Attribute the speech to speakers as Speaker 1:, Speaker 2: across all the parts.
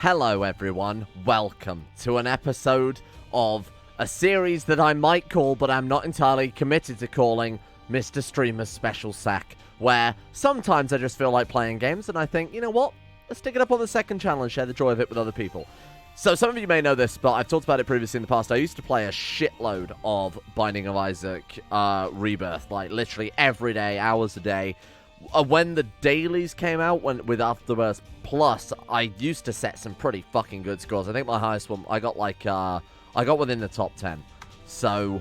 Speaker 1: Hello everyone, welcome to an episode of a series that I might call, but I'm not entirely committed to calling, Mr. Streamer's Special Sack, where sometimes I just feel like playing games and I think, you know what, let's stick it up on the second channel and share the joy of it with other people. So some of you may know this, but I've talked about it previously in the past. I used to play a shitload of Binding of Isaac Rebirth, like literally every day, hours a day. When the dailies came out with Afterbirth Plus, I used to set some pretty fucking good scores. I think my highest one, I got within the top 10. So,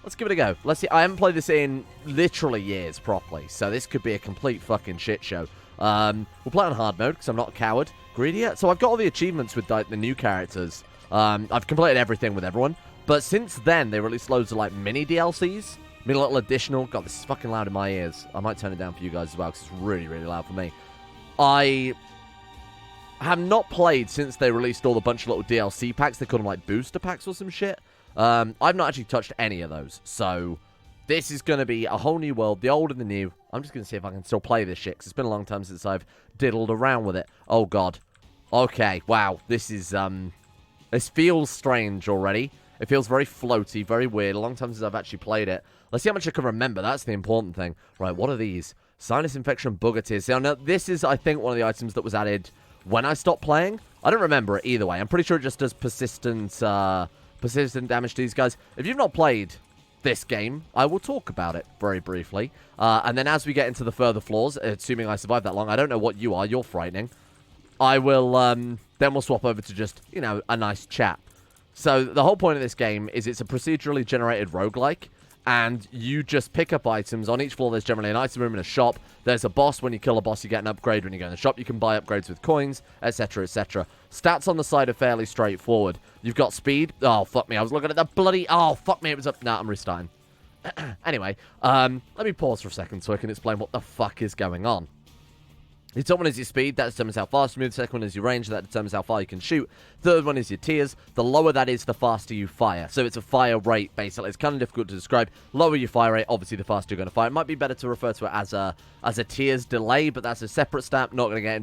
Speaker 1: let's give it a go. Let's see. I haven't played this in literally years properly, so this could be a complete fucking shit show. We'll play on hard mode, because I'm not a coward. Greedy. So I've got all the achievements with like, the new characters. I've completed everything with everyone. But since then, they released loads of like mini DLCs. I mean, a little additional. God, this is fucking loud in my ears. I might turn it down for you guys as well, because it's really, really loud for me. I have not played since they released all the bunch of little DLC packs. They call them, like, booster packs or some shit. I've not actually touched any of those. So, this is going to be a whole new world, the old and the new. I'm just going to see if I can still play this shit, because it's been a long time since I've diddled around with it. Oh, God. Okay, wow. This is, this feels strange already. It feels very floaty, very weird. A long time since I've actually played it. Let's see how much I can remember. That's the important thing. Right, what are these? Sinus infection, booger tears. Now, this is, I think, one of the items that was added when I stopped playing. I don't remember it either way. I'm pretty sure it just does persistent damage to these guys. If you've not played this game, I will talk about it very briefly. And then as we get into the further floors, assuming I survive that long, I don't know what you are. You're frightening. I will, then we'll swap over to just, you know, a nice chat. So, the whole point of this game is it's a procedurally generated roguelike, and you just pick up items. On each floor, there's generally an item room and a shop. There's a boss. When you kill a boss, you get an upgrade. When you go in the shop, you can buy upgrades with coins, etc., etc. Stats on the side are fairly straightforward. You've got speed. Oh, fuck me. I was looking at the bloody... Oh, fuck me. It was up... Nah, I'm restarting. Anyway, let me pause for a second so I can explain what the fuck is going on. The top one is your speed, that determines how fast you move. The second one is your range, that determines how far you can shoot. Third one is your tiers. The lower that is, the faster you fire. So it's a fire rate, basically. It's kind of difficult to describe. Lower your fire rate, obviously the faster you're going to fire. It might be better to refer to it as a tiers delay, but that's a separate stat. Not going to get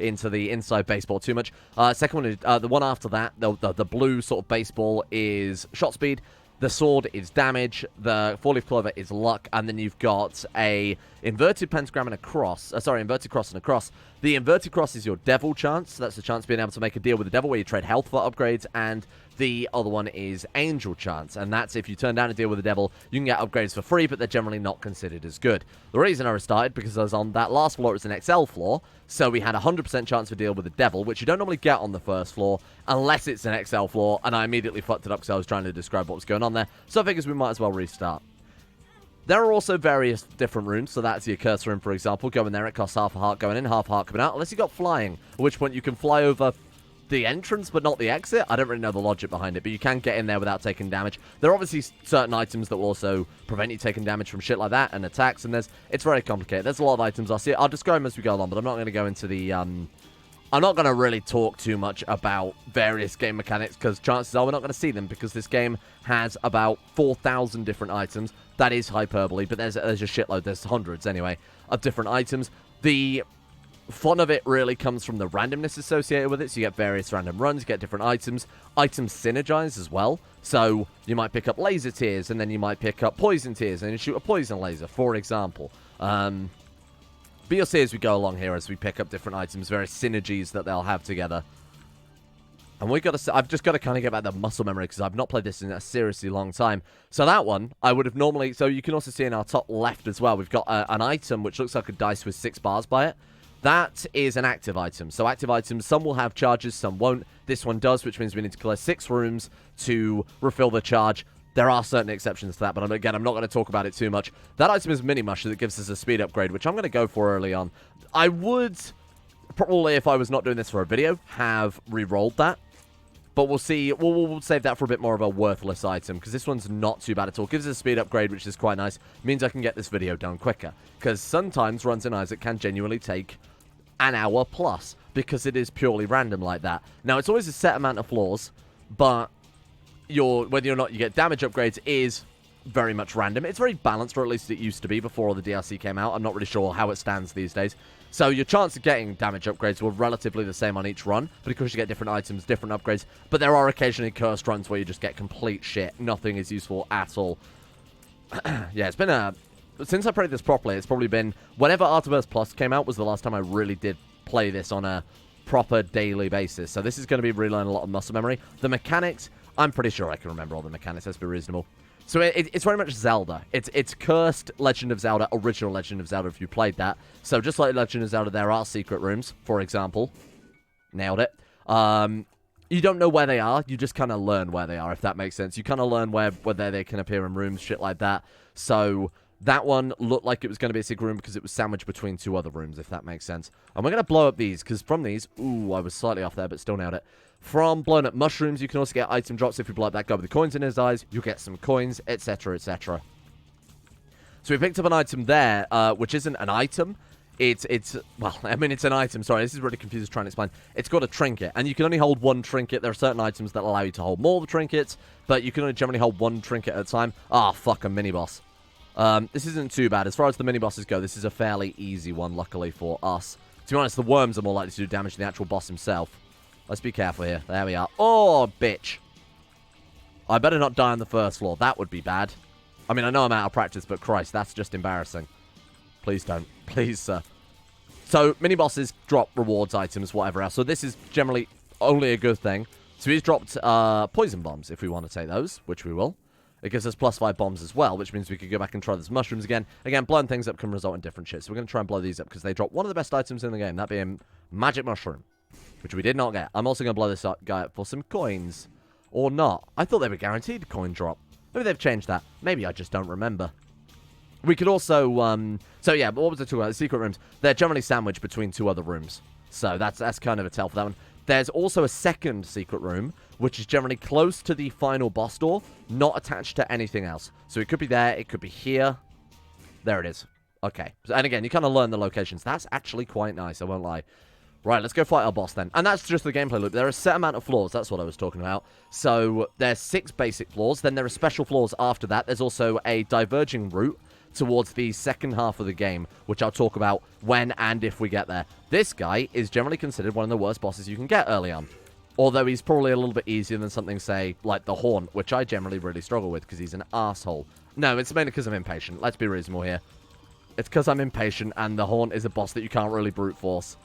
Speaker 1: into the inside baseball too much. Second one is, the one after that, the blue sort of baseball is shot speed. The sword is damage, the four-leaf clover is luck, and then you've got a inverted pentagram and a cross. Inverted cross and a cross. The inverted cross is your devil chance. So that's the chance of being able to make a deal with the devil where you trade health for upgrades, and the other one is angel chance, and that's if you turn down a deal with the devil, you can get upgrades for free, but they're generally not considered as good. The reason I restarted, because I was on that last floor, it was an XL floor, so we had a 100% chance of a deal with the devil, which you don't normally get on the first floor, unless it's an XL floor, and I immediately fucked it up because I was trying to describe what was going on there, so I figured we might as well restart. There are also various different rooms, so that's your cursor room, for example. Go in there, it costs half a heart going in, half a heart coming out, unless you've got flying, at which point you can fly over the entrance but not the exit. I don't really know the logic behind it, but you can get in there without taking damage. There are obviously certain items that will also prevent you taking damage from shit like that and attacks, and it's very complicated. There's a lot of items. I'll describe them as we go along, but I'm not going to go into the I'm not going to really talk too much about various game mechanics, because chances are we're not going to see them, because this game has about 4,000 different items. That is hyperbole, but there's a shitload. There's hundreds, anyway, of different items. The fun of it really comes from the randomness associated with it. So you get various random runs, you get different items. Items synergize as well. So you might pick up laser tears, and then you might pick up poison tears, and you shoot a poison laser, for example. But you'll see as we go along here, as we pick up different items, various synergies that they'll have together. And I've just got to kind of get back the muscle memory, because I've not played this in a seriously long time. So that one, I would have normally... So you can also see in our top left as well, we've got an item which looks like a dice with 6 bars by it. That is an active item. So active items, some will have charges, some won't. This one does, which means we need to clear 6 rooms to refill the charge. There are certain exceptions to that, but again, I'm not going to talk about it too much. That item is Mini Mush that gives us a speed upgrade, which I'm going to go for early on. I would, probably if I was not doing this for a video, have re-rolled that. But we'll see. We'll save that for a bit more of a worthless item, because this one's not too bad at all. Gives us a speed upgrade, which is quite nice. Means I can get this video done quicker. Because sometimes runs in Isaac can genuinely take an hour plus, because it is purely random like that. Now, it's always a set amount of floors, but whether or not you get damage upgrades is very much random. It's very balanced, or at least it used to be before all the DLC came out. I'm not really sure how it stands these days. So your chance of getting damage upgrades were relatively the same on each run, but of course you get different items, different upgrades. But there are occasionally cursed runs where you just get complete shit. Nothing is useful at all. Yeah, it's been a... Since I played this properly, it's probably been... Whenever Artiverse Plus came out was the last time I really did play this on a proper daily basis. So this is going to be relearning a lot of muscle memory. The mechanics, I'm pretty sure I can remember all the mechanics. Let's be reasonable. So it's very much Zelda. It's cursed Legend of Zelda, original Legend of Zelda if you played that. So just like Legend of Zelda, there are secret rooms, for example. Nailed it. You don't know where they are. You just kind of learn where they are, if that makes sense. You kind of learn whether they can appear in rooms, shit like that. So that one looked like it was going to be a secret room because it was sandwiched between two other rooms, if that makes sense. And we're going to blow up these, because from these... Ooh, I was slightly off there, but still nailed it. From blowing up mushrooms, you can also get item drops. If you blow up that guy with the coins in his eyes, you'll get some coins, etc., etc. So we picked up an item there, which isn't an item. Well, I mean, it's an item. Sorry, this is really confusing trying to explain. It's got a trinket, and you can only hold one trinket. There are certain items that allow you to hold more trinkets, but you can only generally hold one trinket at a time. Ah, fuck, a mini-boss. This isn't too bad. As far as the mini-bosses go, this is a fairly easy one, luckily for us. To be honest, the worms are more likely to do damage than the actual boss himself. Let's be careful here. There we are. Oh, bitch. I better not die on the first floor. That would be bad. I mean, I know I'm out of practice, but Christ, that's just embarrassing. Please don't. Please, sir. So, mini-bosses drop rewards, items, whatever else. So this is generally only a good thing. So he's dropped poison bombs, if we want to take those, which we will. It gives us +5 bombs as well, which means we could go back and try those mushrooms again. Again, blowing things up can result in different shit. So we're going to try and blow these up because they drop one of the best items in the game, that being Magic Mushroom, which we did not get. I'm also going to blow this guy up for some coins. Or not. I thought they were guaranteed coin drop. Maybe they've changed that. Maybe I just don't remember. We could also, so yeah, but what was I talking about? The secret rooms. They're generally sandwiched between two other rooms. So that's kind of a tell for that one. There's also a second secret room, which is generally close to the final boss door, not attached to anything else. So it could be there, it could be here. There it is. Okay. And again, you kind of learn the locations. That's actually quite nice, I won't lie. Right, let's go fight our boss then. And that's just the gameplay loop. There are a set amount of floors. That's what I was talking about. So there's 6 basic floors. Then there are special floors after that. There's also a diverging route towards the second half of the game, which I'll talk about when and if we get there. This guy is generally considered one of the worst bosses you can get early on. Although he's probably a little bit easier than something, say, like the Haunt, which I generally really struggle with because he's an asshole. No, it's mainly because I'm impatient. Let's be reasonable here. It's because I'm impatient and the Haunt is a boss that you can't really brute force.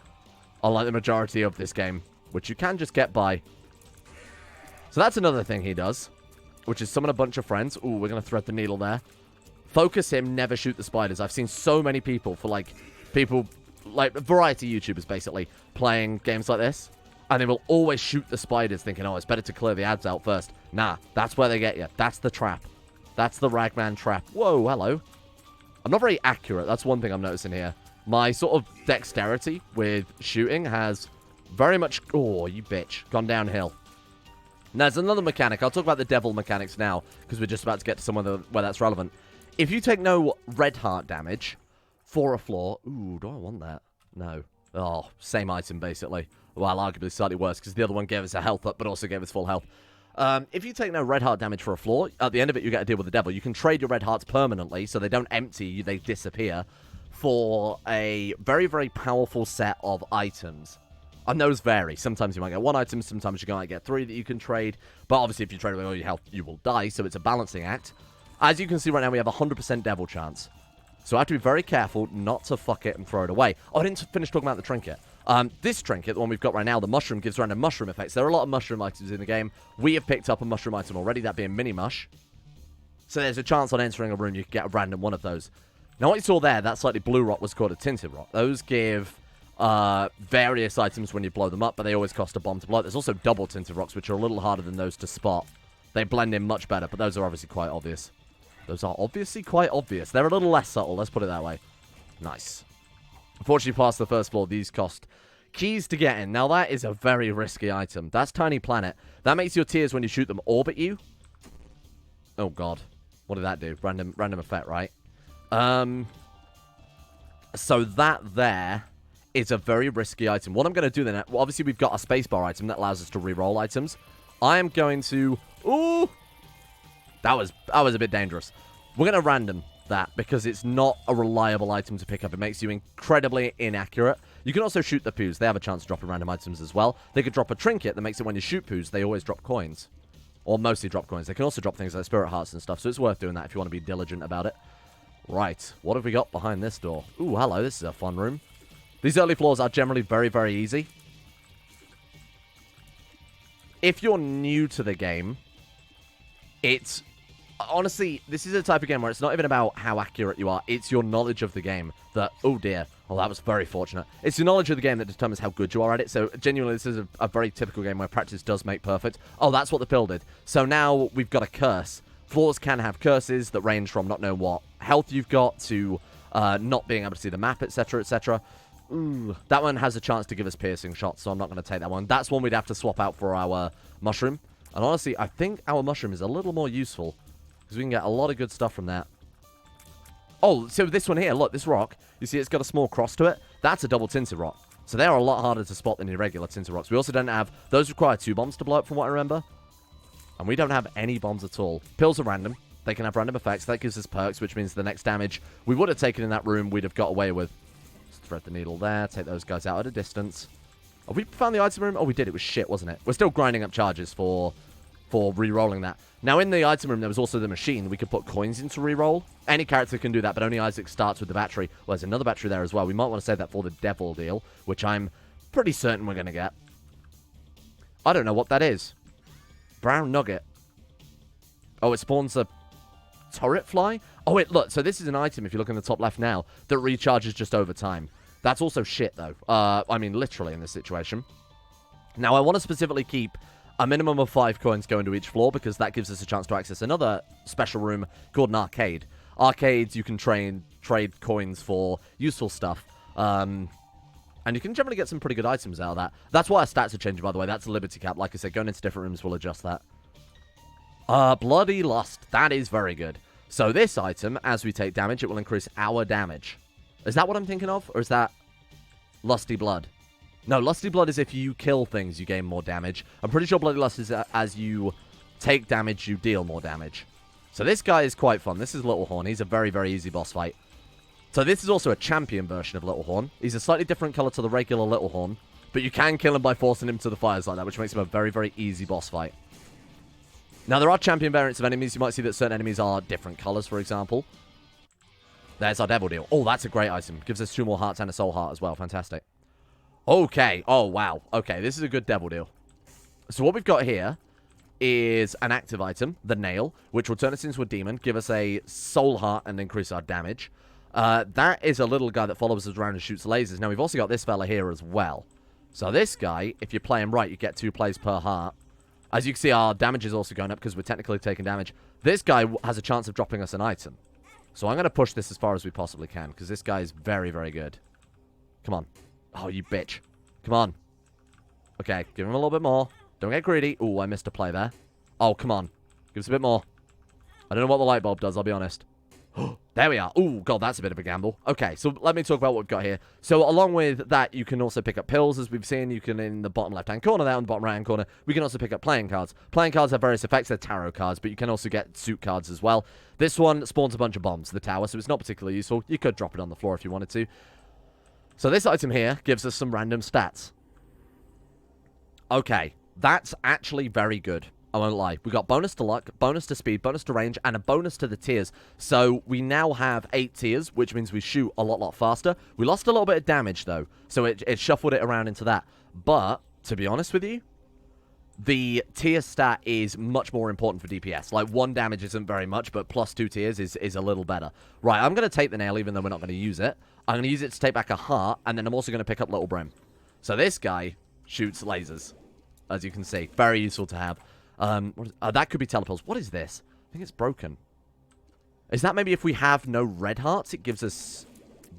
Speaker 1: Unlike the majority of this game, which you can just get by. So that's another thing he does, which is summon a bunch of friends. Ooh, we're going to thread the needle there. Focus him, never shoot the spiders. I've seen so many people variety YouTubers basically, playing games like this. And they will always shoot the spiders thinking, oh, it's better to clear the ads out first. Nah, that's where they get you. That's the trap. That's the Ragman trap. Whoa, hello. I'm not very accurate. That's one thing I'm noticing here. My sort of dexterity with shooting has very much... Oh, you bitch. Gone downhill. Now, there's another mechanic. I'll talk about the devil mechanics now, because we're just about to get to somewhere where that's relevant. If you take no red heart damage for a floor... Ooh, do I want that? No. Oh, same item, basically. Well, arguably slightly worse, because the other one gave us a health up, but also gave us full health. If you take no red heart damage for a floor, at the end of it, you get to deal with the devil. You can trade your red hearts permanently, so they don't empty, they disappear, for a very, very powerful set of items. And those vary. Sometimes you might get 1 item, sometimes you might get 3 that you can trade. But obviously, if you trade away all your health, you will die, so it's a balancing act. As you can see right now, we have a 100% devil chance. So I have to be very careful not to fuck it and throw it away. Oh, I didn't finish talking about the trinket. This trinket, the one we've got right now, the mushroom, gives random mushroom effects. There are a lot of mushroom items in the game. We have picked up a mushroom item already, that being mini mush. So there's a chance on entering a room you can get a random one of those. Now, what you saw there, that slightly blue rock was called a tinted rock. Those give various items when you blow them up, but they always cost a bomb to blow. There's also double tinted rocks, which are a little harder than those to spot. They blend in much better, but those are obviously quite obvious. Those are obviously quite obvious. They're a little less subtle, let's put it that way. Nice. Unfortunately, past the first floor, these cost keys to get in. Now, that is a very risky item. That's Tiny Planet. That makes your tears, when you shoot them, orbit you. Oh, God. What did that do? Random effect, right? So that there is a very risky item. What I'm going to do then, well, obviously we've got a spacebar item that allows us to reroll items. I am going to... Ooh! That was a bit dangerous. We're going to random that because it's not a reliable item to pick up. It makes you incredibly inaccurate. You can also shoot the poos. They have a chance of dropping random items as well. They could drop a trinket that makes it when you shoot poos, they always drop coins. Or mostly drop coins. They can also drop things like spirit hearts and stuff, so it's worth doing that if you want to be diligent about it. Right, what have we got behind this door? Ooh, hello, this is a fun room. These early floors are generally very, very easy. If you're new to the game, it's... Honestly, this is a type of game where it's not even about how accurate you are. It's your knowledge of the game that... Oh, dear. Oh, that was very fortunate. It's your knowledge of the game that determines how good you are at it. So, genuinely, this is a very typical game where practice does make perfect. Oh, that's what the pill did. So now we've got a curse. Floors can have curses that range from not knowing what health you've got to not being able to see the map, etc., etc. Ooh, that one has a chance to give us piercing shots, so I'm not going to take that one. That's one we'd have to swap out for our mushroom. And honestly, I think our mushroom is a little more useful because we can get a lot of good stuff from that. Oh, so this one here, look, this rock, you see it's got a small cross to it? That's a double tinted rock. So they are a lot harder to spot than irregular tinted rocks. We also don't have... Those require 2 bombs to blow up, from what I remember. And we don't have any bombs at all. Pills are random. They can have random effects. That gives us perks, which means the next damage we would have taken in that room, we'd have got away with. Let's thread the needle there. Take those guys out at a distance. Have we found the item room? Oh, we did. It was shit, wasn't it? We're still grinding up charges for re-rolling that. Now, in the item room, there was also the machine. We could put coins into re-roll. Any character can do that, but only Isaac starts with the battery. Well, there's another battery there as well. We might want to save that for the devil deal, which I'm pretty certain we're going to get. I don't know what that is. Brown nugget. Oh, it spawns a turret fly? Oh, wait, look. So this is an item, if you look in the top left now, that recharges just over time. That's also shit, though. I mean, literally in this situation. Now, I want to specifically keep a minimum of 5 coins going to each floor because that gives us a chance to access another special room called an arcade. Arcades, you can trade coins for useful stuff. And you can generally get some pretty good items out of that. That's why our stats are changing, by the way. That's a Liberty Cap. Like I said, going into different rooms will adjust that. Bloody Lust. That is very good. So this item, as we take damage, it will increase our damage. Is that what I'm thinking of? Or is that Lusty Blood? No, Lusty Blood is if you kill things, you gain more damage. I'm pretty sure Bloody Lust is as you take damage, you deal more damage. So this guy is quite fun. This is Little Horn. He's a very, very easy boss fight. So this is also a champion version of Little Horn. He's a slightly different color to the regular Little Horn, but you can kill him by forcing him to the fires like that, which makes him a very, very easy boss fight. Now, there are champion variants of enemies. You might see that certain enemies are different colors, for example. There's our devil deal. Oh, that's a great item. Gives us 2 more hearts and a soul heart as well. Fantastic. Okay. Oh, wow. Okay, this is a good devil deal. So what we've got here is an active item, the nail, which will turn us into a demon, give us a soul heart, and increase our damage. That is a little guy that follows us around and shoots lasers. Now, we've also got this fella here as well. So this guy, if you play him right, you get 2 plays per heart. As you can see, our damage is also going up because we're technically taking damage. This guy has a chance of dropping us an item. So I'm going to push this as far as we possibly can because this guy is very, very good. Come on. Oh, you bitch. Come on. Okay, give him a little bit more. Don't get greedy. Ooh, I missed a play there. Oh, come on. Give us a bit more. I don't know what the light bulb does, I'll be honest. There we are. Ooh, God, that's a bit of a gamble. Okay, so let me talk about what we've got here. So along with that, you can also pick up pills, as we've seen. You can, in the bottom left-hand corner there, on the bottom right-hand corner, we can also pick up playing cards. Playing cards have various effects. They're tarot cards, but you can also get suit cards as well. This one spawns a bunch of bombs, the tower, so it's not particularly useful. You could drop it on the floor if you wanted to. So this item here gives us some random stats. Okay, that's actually very good. I won't lie. We got bonus to luck, bonus to speed, bonus to range, and a bonus to the tiers. So we now have 8 tiers, which means we shoot a lot faster. We lost a little bit of damage, though, so it shuffled it around into that. But, to be honest with you, the tier stat is much more important for DPS. Like, 1 damage isn't very much, but plus 2 tiers is a little better. Right, I'm going to take the nail, even though we're not going to use it. I'm going to use it to take back a heart, and then I'm also going to pick up Little Brim. So this guy shoots lasers, as you can see. Very useful to have. That could be telepills. What is this? I think it's broken. Is that maybe if we have no red hearts, it gives us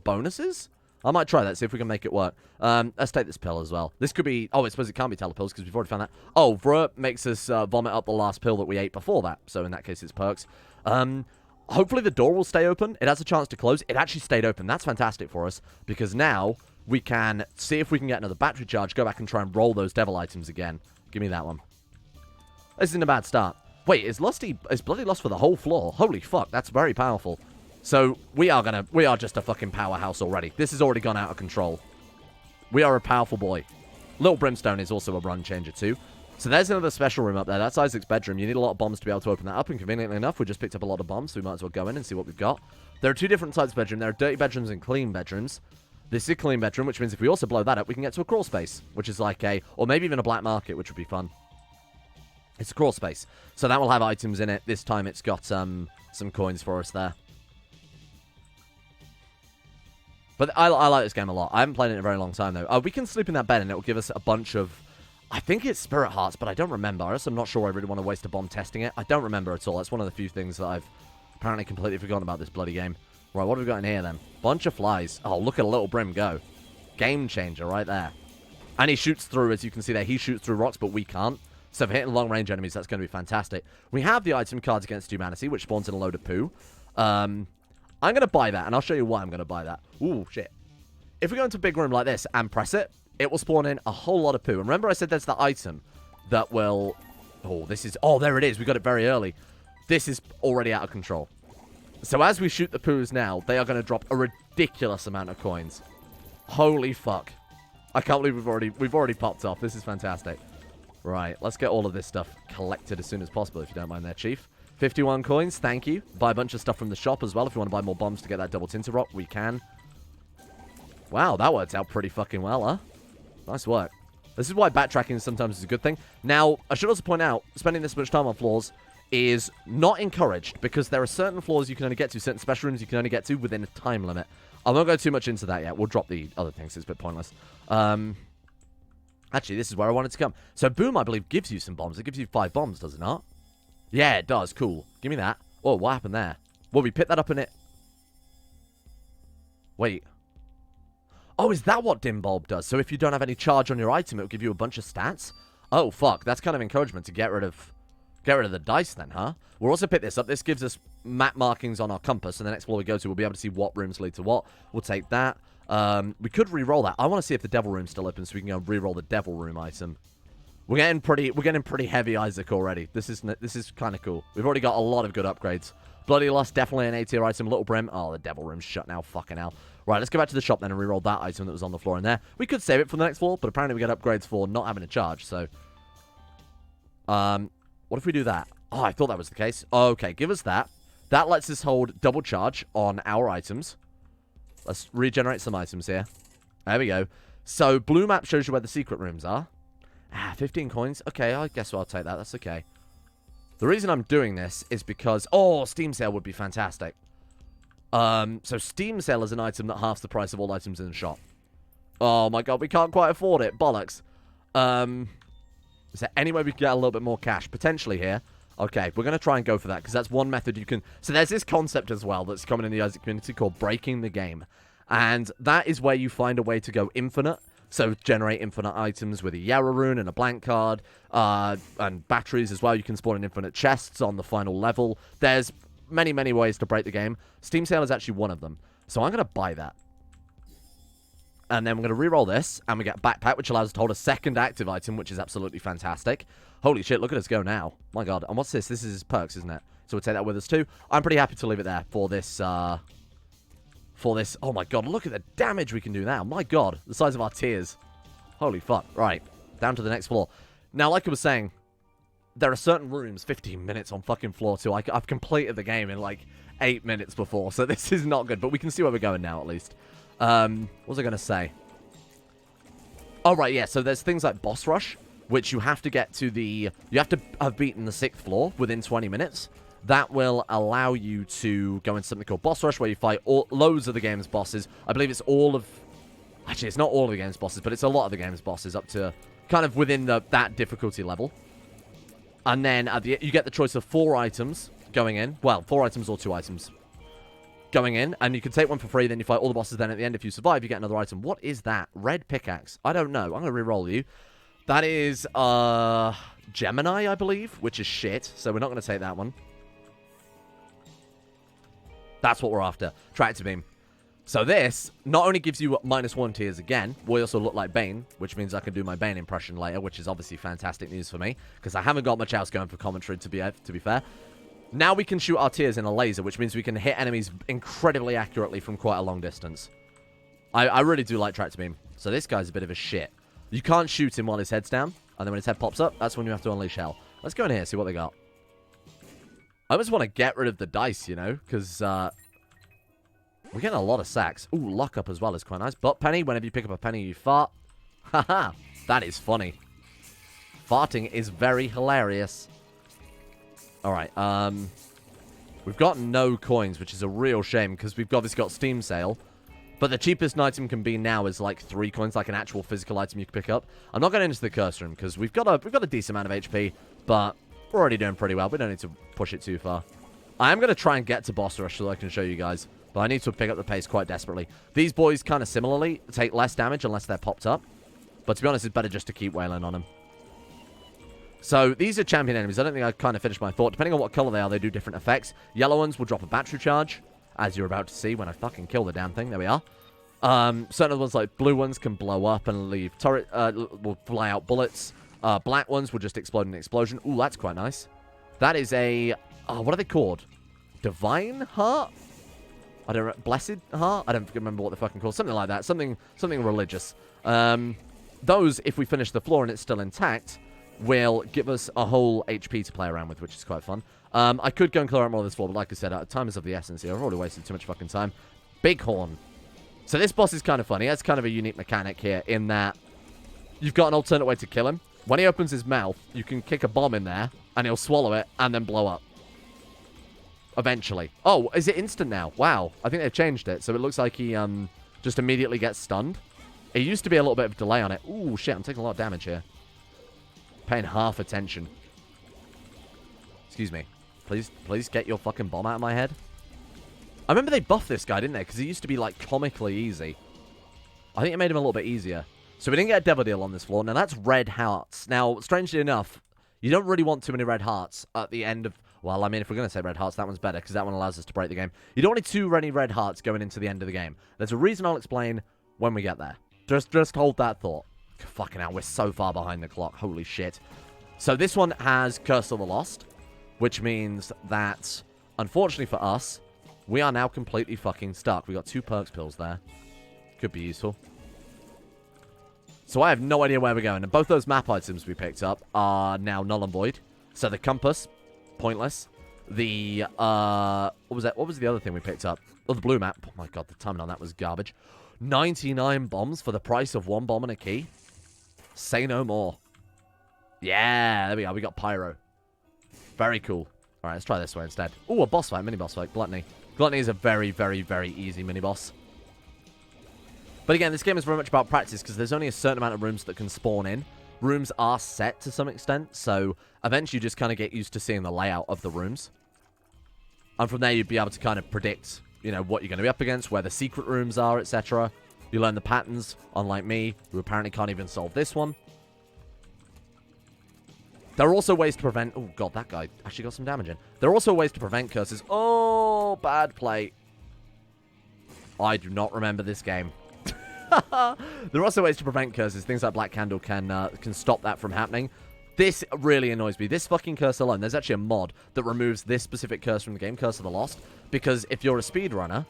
Speaker 1: bonuses? I might try that, see if we can make it work. Let's take this pill as well. This could be... Oh, I suppose it can't be telepills because we've already found that. Oh, Vrr makes us vomit up the last pill that we ate before that. So in that case, it's perks. Hopefully the door will stay open. It has a chance to close. It actually stayed open. That's fantastic for us because now we can see if we can get another battery charge, go back and try and roll those devil items again. Give me that one. This isn't a bad start. Wait, is Bloody Lust for the whole floor? Holy fuck, that's very powerful. So, we are just a fucking powerhouse already. This has already gone out of control. We are a powerful boy. Little Brimstone is also a run changer too. So there's another special room up there. That's Isaac's bedroom. You need a lot of bombs to be able to open that up. And conveniently enough, we just picked up a lot of bombs. So we might as well go in and see what we've got. There are two different types of bedroom. There are dirty bedrooms and clean bedrooms. This is a clean bedroom, which means if we also blow that up, we can get to a crawl space. Which is like a... Or maybe even a black market, which would be fun. It's a crawl space. So that will have items in it. This time it's got some coins for us there. But I like this game a lot. I haven't played it in a very long time, though. We can sleep in that bed, and it will give us a bunch of... I think it's Spirit Hearts, but I don't remember. I'm not sure I really want to waste a bomb testing it. I don't remember at all. That's one of the few things that I've apparently completely forgotten about this bloody game. Right, what have we got in here, then? Bunch of flies. Oh, look at a little Brim go. Game changer right there. And he shoots through, as you can see there. He shoots through rocks, but we can't. So for hitting long-range enemies, that's going to be fantastic. We have the item cards against humanity, which spawns in a load of poo. I'm going to buy that, and I'll show you why I'm going to buy that. Ooh, shit. If we go into a big room like this and press it, it will spawn in a whole lot of poo. And remember I said there's the item that will... Oh, this is... Oh, there it is. We got it very early. This is already out of control. So as we shoot the poos now, they are going to drop a ridiculous amount of coins. Holy fuck. I can't believe we've already popped off. This is fantastic. Right, let's get all of this stuff collected as soon as possible, if you don't mind there, Chief. 51 coins, thank you. Buy a bunch of stuff from the shop as well. If you want to buy more bombs to get that double tinted rock, we can. Wow, that worked out pretty fucking well, huh? Nice work. This is why backtracking sometimes is a good thing. Now, I should also point out, spending this much time on floors is not encouraged, because there are certain floors you can only get to, certain special rooms you can only get to within a time limit. I won't go too much into that yet. We'll drop the other things. It's a bit pointless. Actually, this is where I wanted to come. So, Boom, I believe, gives you some bombs. It gives you 5 bombs, does it not? Yeah, it does. Cool. Give me that. Oh, what happened there? Well, we picked that up in it. Wait. Oh, is that what Dim Bulb does? So if you don't have any charge on your item, it'll give you a bunch of stats? Oh, fuck. That's kind of encouragement to get rid of the dice then, huh? We'll also pick this up. This gives us map markings on our compass, and the next floor we go to, we'll be able to see what rooms lead to what. We'll take that. We could re-roll that. I want to see if the Devil Room's still open so we can go re-roll the Devil Room item. We're getting pretty heavy Isaac already. This is kind of cool. We've already got a lot of good upgrades. Bloody Lust, definitely an A-tier item. Little Brim. Oh, the Devil Room's shut now. Fucking hell. Right, let's go back to the shop then and re-roll that item that was on the floor in there. We could save it for the next floor, but apparently we get upgrades for not having a charge, so... what if we do that? Oh, I thought that was the case. Okay, give us that. That lets us hold double charge on our items. Let's regenerate some items here. There we go. So, blue map shows you where the secret rooms are. 15 coins. Okay, I guess I'll take that. That's okay. The reason I'm doing this is because... Oh, Steam Sale would be fantastic. So Steam Sale is an item that halves the price of all items in the shop. Oh my god, we can't quite afford it. Bollocks. Is there any way we can get a little bit more cash? Potentially here. Okay, we're going to try and go for that, because that's one method you can... So there's this concept as well that's common in the Isaac community called breaking the game. And that is where you find a way to go infinite. So generate infinite items with a Yarrow rune and a blank card. And batteries as well. You can spawn in infinite chests on the final level. There's many, many ways to break the game. Steam Sale is actually one of them. So I'm going to buy that. And then we're going to re-roll this, and we get a backpack, which allows us to hold a second active item, which is absolutely fantastic. Holy shit, look at us go now. My god. And what's this? This is perks, isn't it? So we'll take that with us too. I'm pretty happy to leave it there for this, oh my god, look at the damage we can do now. My god, the size of our tears. Holy fuck. Right, down to the next floor. Now, like I was saying, there are certain rooms, 15 minutes on fucking floor 2. I've completed the game in like 8 minutes before, so this is not good. But we can see where we're going now, at least. What was I going to say? Oh, right, yeah. So there's things like Boss Rush, which you have to get to the... You have to have beaten the 6th floor within 20 minutes. That will allow you to go into something called Boss Rush, where you fight loads of the game's bosses. I believe it's all of... Actually, it's not all of the game's bosses, but it's a lot of the game's bosses up to kind of within that difficulty level. And then you get the choice of 4 items going in. Well, 4 items or 2 items going in, and you can take one for free, then you fight all the bosses, then at the end, if you survive, you get another item. What is that? Red pickaxe. I don't know. I'm going to re-roll you. That is, Gemini, I believe, which is shit, so we're not going to take that one. That's what we're after. Tractor beam. So this not only gives you -1 tiers again, we also look like Bane, which means I can do my Bane impression later, which is obviously fantastic news for me, because I haven't got much else going for commentary, to be fair. Now we can shoot our tiers in a laser, which means we can hit enemies incredibly accurately from quite a long distance. I really do like Tractor Beam. So this guy's a bit of a shit. You can't shoot him while his head's down. And then when his head pops up, that's when you have to unleash hell. Let's go in here, see what they got. I just want to get rid of the dice, you know, because we're getting a lot of sacks. Ooh, lockup as well is quite nice. But penny, whenever you pick up a penny, you fart. Haha, that is funny. Farting is very hilarious. All right, we've got no coins, which is a real shame because we've obviously got Steam sale. But the cheapest item can be now is like 3 coins, like an actual physical item you can pick up. I'm not going into the curse room because we've got a decent amount of HP, but we're already doing pretty well. We don't need to push it too far. I am going to try and get to boss rush so I can show you guys, but I need to pick up the pace quite desperately. These boys kind of similarly take less damage unless they're popped up, but to be honest, it's better just to keep wailing on them. So these are champion enemies. I don't think I kind of finished my thought. Depending on what color they are, they do different effects. Yellow ones will drop a battery charge, as you're about to see when I fucking kill the damn thing. There we are. Certain other ones, like blue ones, can blow up and leave turret, will fly out bullets. Black ones will just explode in an explosion. Ooh, that's quite nice. That is a, what are they called? Divine Heart? I don't know. Blessed Heart? I don't remember what they're fucking called. Something like that. Something religious. Those, if we finish the floor and it's still intact, will give us a whole HP to play around with, which is quite fun. I could go and clear out more of this floor, but like I said, time is of the essence here. I've already wasted too much fucking time. Bighorn. So this boss is kind of funny. It's kind of a unique mechanic here in that you've got an alternate way to kill him. When he opens his mouth, you can kick a bomb in there, and he'll swallow it and then blow up. Eventually. Oh, is it instant now? Wow. I think they've changed it. So it looks like he just immediately gets stunned. It used to be a little bit of a delay on it. Ooh, shit. I'm taking a lot of damage here. Paying half attention. Excuse me. Please get your fucking bomb out of my head. I remember they buffed this guy, didn't they? Because he used to be, like, comically easy. I think it made him a little bit easier. So we didn't get a devil deal on this floor. Now, that's red hearts. Now, strangely enough, you don't really want too many red hearts at the end of... Well, I mean, if we're going to say red hearts, that one's better, because that one allows us to break the game. You don't want too many red hearts going into the end of the game. There's a reason I'll explain when we get there. Just hold that thought. Fucking hell, we're so far behind the clock. Holy shit. So this one has Curse of the Lost, which means that, unfortunately for us, we are now completely fucking stuck. We got 2 perks pills there. Could be useful. So I have no idea where we're going. And both those map items we picked up are now null and void. So the compass, pointless. The, what was that? What was the other thing we picked up? Oh, the blue map. Oh my god, the timing on that was garbage. 99 bombs for the price of 1 bomb and a key. Say no more. Yeah, there we are. We got pyro. Very cool. All right, let's try this way instead. Ooh, a boss fight, mini-boss fight, Gluttony. Gluttony is a very, very, very easy mini-boss. But again, this game is very much about practice because there's only a certain amount of rooms that can spawn in. Rooms are set to some extent, so eventually you just kind of get used to seeing the layout of the rooms. And from there, you'd be able to kind of predict, you know, what you're going to be up against, where the secret rooms are, etc. You learn the patterns, unlike me, who apparently can't even solve this one. There are also ways to prevent... Oh, God, that guy actually got some damage in. There are also ways to prevent curses. Oh, bad play. I do not remember this game. There are also ways to prevent curses. Things like Black Candle can stop that from happening. This really annoys me. This fucking curse alone, there's actually a mod that removes this specific curse from the game, Curse of the Lost. Because if you're a speedrunner,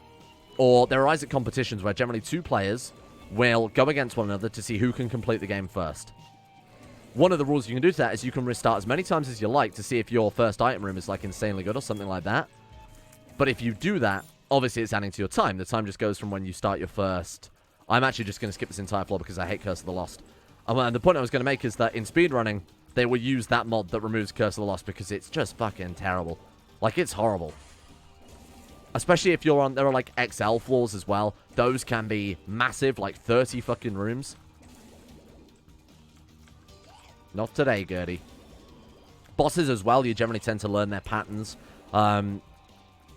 Speaker 1: or there are Isaac competitions where generally 2 players will go against one another to see who can complete the game first. One of the rules you can do to that is you can restart as many times as you like to see if your first item room is, like, insanely good or something like that. But if you do that, obviously it's adding to your time. The time just goes from when you start your first... I'm actually just going to skip this entire floor because I hate Curse of the Lost. And the point I was going to make is that in speedrunning, they will use that mod that removes Curse of the Lost because it's just fucking terrible. Like, it's horrible. Especially if you're on... There are, like, XL floors as well. Those can be massive, like 30 fucking rooms. Not today, Gertie. Bosses as well, you generally tend to learn their patterns.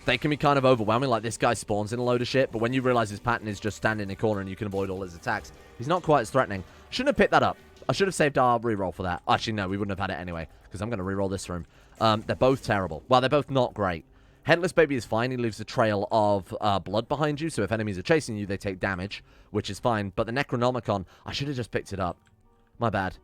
Speaker 1: They can be kind of overwhelming, like this guy spawns in a load of shit, but when you realize his pattern is just stand in a corner and you can avoid all his attacks, he's not quite as threatening. Shouldn't have picked that up. I should have saved our reroll for that. Actually, no, we wouldn't have had it anyway, because I'm going to reroll this room. They're both terrible. Well, they're both not great. Headless Baby is fine. He leaves a trail of blood behind you, so if enemies are chasing you, they take damage, which is fine. But the Necronomicon, I should have just picked it up. My bad.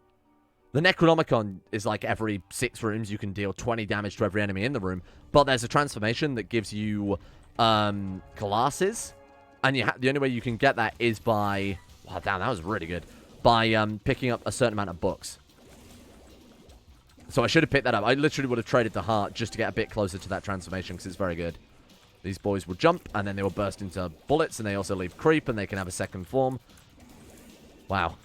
Speaker 1: The Necronomicon is like every 6 rooms you can deal 20 damage to every enemy in the room. But there's a transformation that gives you glasses. And the only way you can get that is by Wow, damn, that was really good. By picking up a certain amount of books. So I should have picked that up. I literally would have traded the heart just to get a bit closer to that transformation because it's very good. These boys will jump, and then they will burst into bullets, and they also leave creep, and they can have a second form. Wow.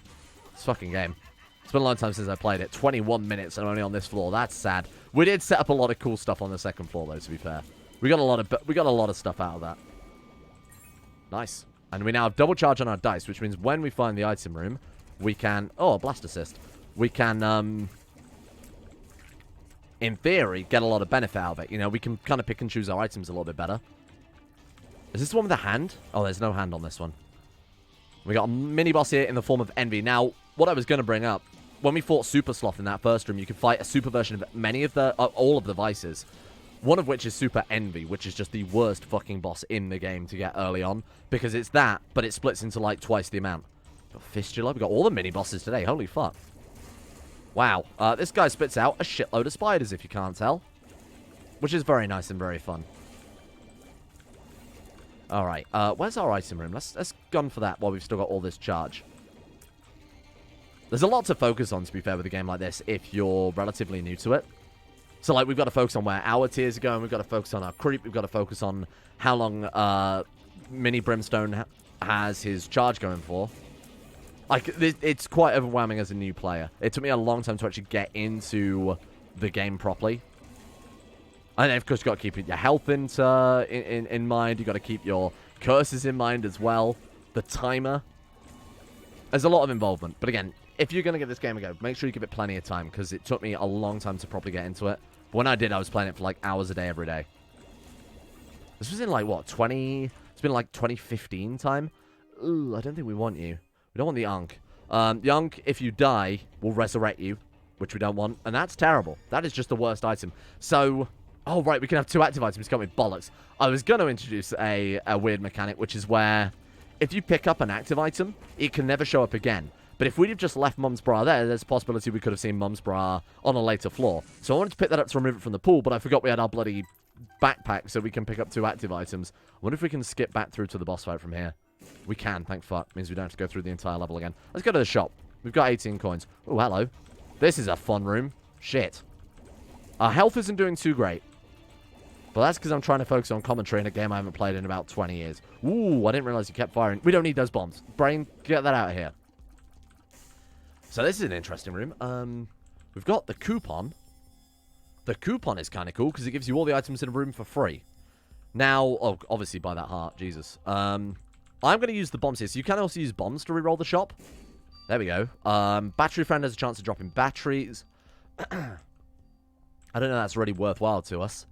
Speaker 1: This fucking game. It's been a long time since I played it. 21 minutes, and I'm only on this floor. That's sad. We did set up a lot of cool stuff on the second floor, though, to be fair. We got a lot of stuff out of that. Nice. And we now have double charge on our dice, which means when we find the item room, we can... Oh, a blast assist. We can, in theory, get a lot of benefit out of it. You know, we can kind of pick and choose our items a little bit better. Is this the one with the hand? Oh, there's no hand on this one. We got a mini-boss here in the form of Envy. Now, what I was going to bring up, when we fought Super Sloth in that first room, you could fight a super version of many of the... all of the vices. One of which is Super Envy, which is just the worst fucking boss in the game to get early on. Because it's that, but it splits into, like, twice the amount. We've got Fistula. We've got all the mini-bosses today. Holy fuck. Wow. This guy spits out a shitload of spiders, if you can't tell. Which is very nice and very fun. Alright. Where's our item room? Let's gun for that while we've still got all this charge. There's a lot to focus on, to be fair, with a game like this, if you're relatively new to it. So, like, we've got to focus on where our tiers are going. We've got to focus on our creep. We've got to focus on how long Mini Brimstone has his charge going for. Like, it's quite overwhelming as a new player. It took me a long time to actually get into the game properly. And then, of course, you've got to keep your health in mind. You've got to keep your curses in mind as well. The timer. There's a lot of involvement. But again, if you're going to give this game a go, make sure you give it plenty of time, because it took me a long time to properly get into it. But when I did, I was playing it for like hours a day every day. This was in like, what, it's been like 2015 time? Ooh, I don't think we want you. We don't want the Ankh. The Ankh, if you die, will resurrect you, which we don't want. And that's terrible. That is just the worst item. So, oh, right, we can have 2 active items. Can't we? Bollocks. I was going to introduce a weird mechanic, which is where if you pick up an active item, it can never show up again. But if we'd have just left Mum's Bra there's a possibility we could have seen Mum's Bra on a later floor. So I wanted to pick that up to remove it from the pool, but I forgot we had our bloody backpack, so we can pick up 2 active items. I wonder if we can skip back through to the boss fight from here. We can, thank fuck. Means we don't have to go through the entire level again. Let's go to the shop. We've got 18 coins. Oh, hello. This is a fun room. Shit. Our health isn't doing too great. But that's because I'm trying to focus on commentary in a game I haven't played in about 20 years. Ooh, I didn't realize you kept firing. We don't need those bombs. Brain, get that out of here. So this is an interesting room. We've got the coupon. The coupon is kind of cool because it gives you all the items in a room for free. Now, oh, obviously buy that heart. Jesus. I'm going to use the bombs here. So you can also use bombs to reroll the shop. There we go. Battery friend has a chance to drop in batteries. I don't know if that's really worthwhile to us.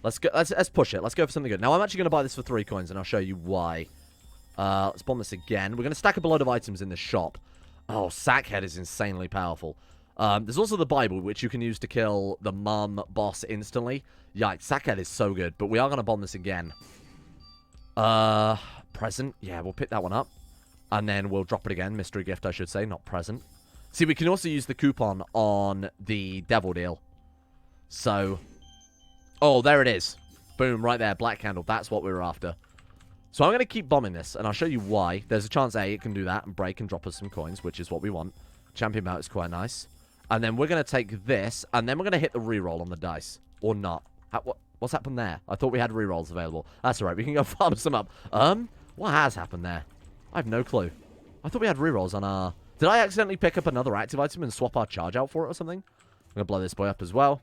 Speaker 1: Let's go. Let's push it. Let's go for something good. Now, I'm actually going to buy this for 3 coins, and I'll show you why. Let's bomb this again. We're going to stack up a load of items in the shop. Oh, Sackhead is insanely powerful. There's also the Bible, which you can use to kill the mum boss instantly. Yikes, Sackhead is so good, but we are going to bomb this again. Present. Yeah, we'll pick that one up. And then we'll drop it again. Mystery gift, I should say, not present. See, we can also use the coupon on the Devil Deal. So... Oh, there it is. Boom, right there. Black candle. That's what we were after. So I'm going to keep bombing this, and I'll show you why. There's a chance, A, it can do that and break and drop us some coins, which is what we want. Champion mount is quite nice. And then we're going to take this, and then we're going to hit the reroll on the dice. Or not. What's happened there? I thought we had rerolls available. That's all right. We can go farm some up. What has happened there? I have no clue. I thought we had rerolls on our... Did I accidentally pick up another active item and swap our charge out for it or something? I'm going to blow this boy up as well.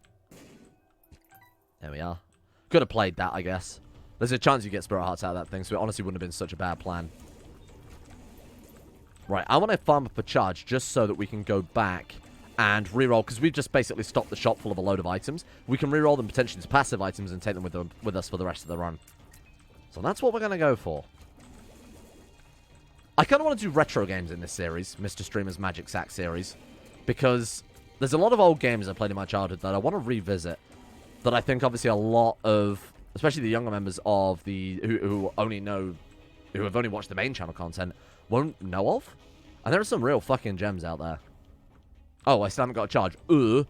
Speaker 1: There we are. Could have played that, I guess. There's a chance you get Spirit Hearts out of that thing, so it honestly wouldn't have been such a bad plan. Right, I want to farm up a charge just so that we can go back and reroll, because we've just basically stocked the shop full of a load of items. We can reroll them potentially as passive items and take them with us for the rest of the run. So that's what we're going to go for. I kind of want to do retro games in this series, Mr. Streamer's Magic Sack series, because there's a lot of old games I played in my childhood that I want to revisit, that I think obviously a lot of, especially the younger members of the, who have only watched the main channel content, won't know of. And there are some real fucking gems out there. Oh, I still haven't got a charge. Okay,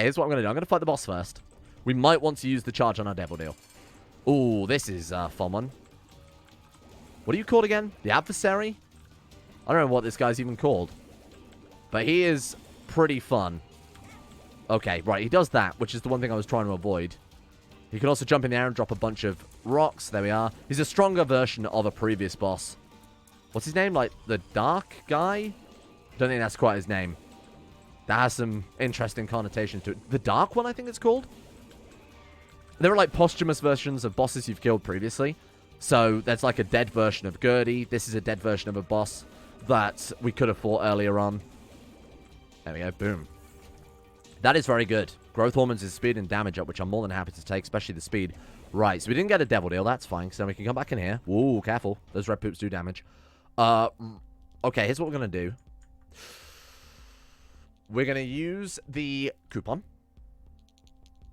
Speaker 1: here's what I'm going to do. I'm going to fight the boss first. We might want to use the charge on our Devil Deal. Ooh, this is a fun one. What are you called again? The adversary? I don't know what this guy's even called. But he is pretty fun. Okay, right. He does that, which is the one thing I was trying to avoid. He can also jump in the air and drop a bunch of rocks. There we are. He's a stronger version of a previous boss. What's his name? Like, the Dark Guy? Don't think that's quite his name. That has some interesting connotations to it. The Dark One, I think it's called? There are, like, posthumous versions of bosses you've killed previously. So, there's, like, a dead version of Gertie. This is a dead version of a boss that we could have fought earlier on. There we go. Boom. That is very good. Growth hormones is speed and damage up, which I'm more than happy to take, especially the speed. Right, so we didn't get a devil deal. That's fine, because then we can come back in here. Ooh, careful. Those red poops do damage. Okay, here's what we're going to do. We're going to use the coupon.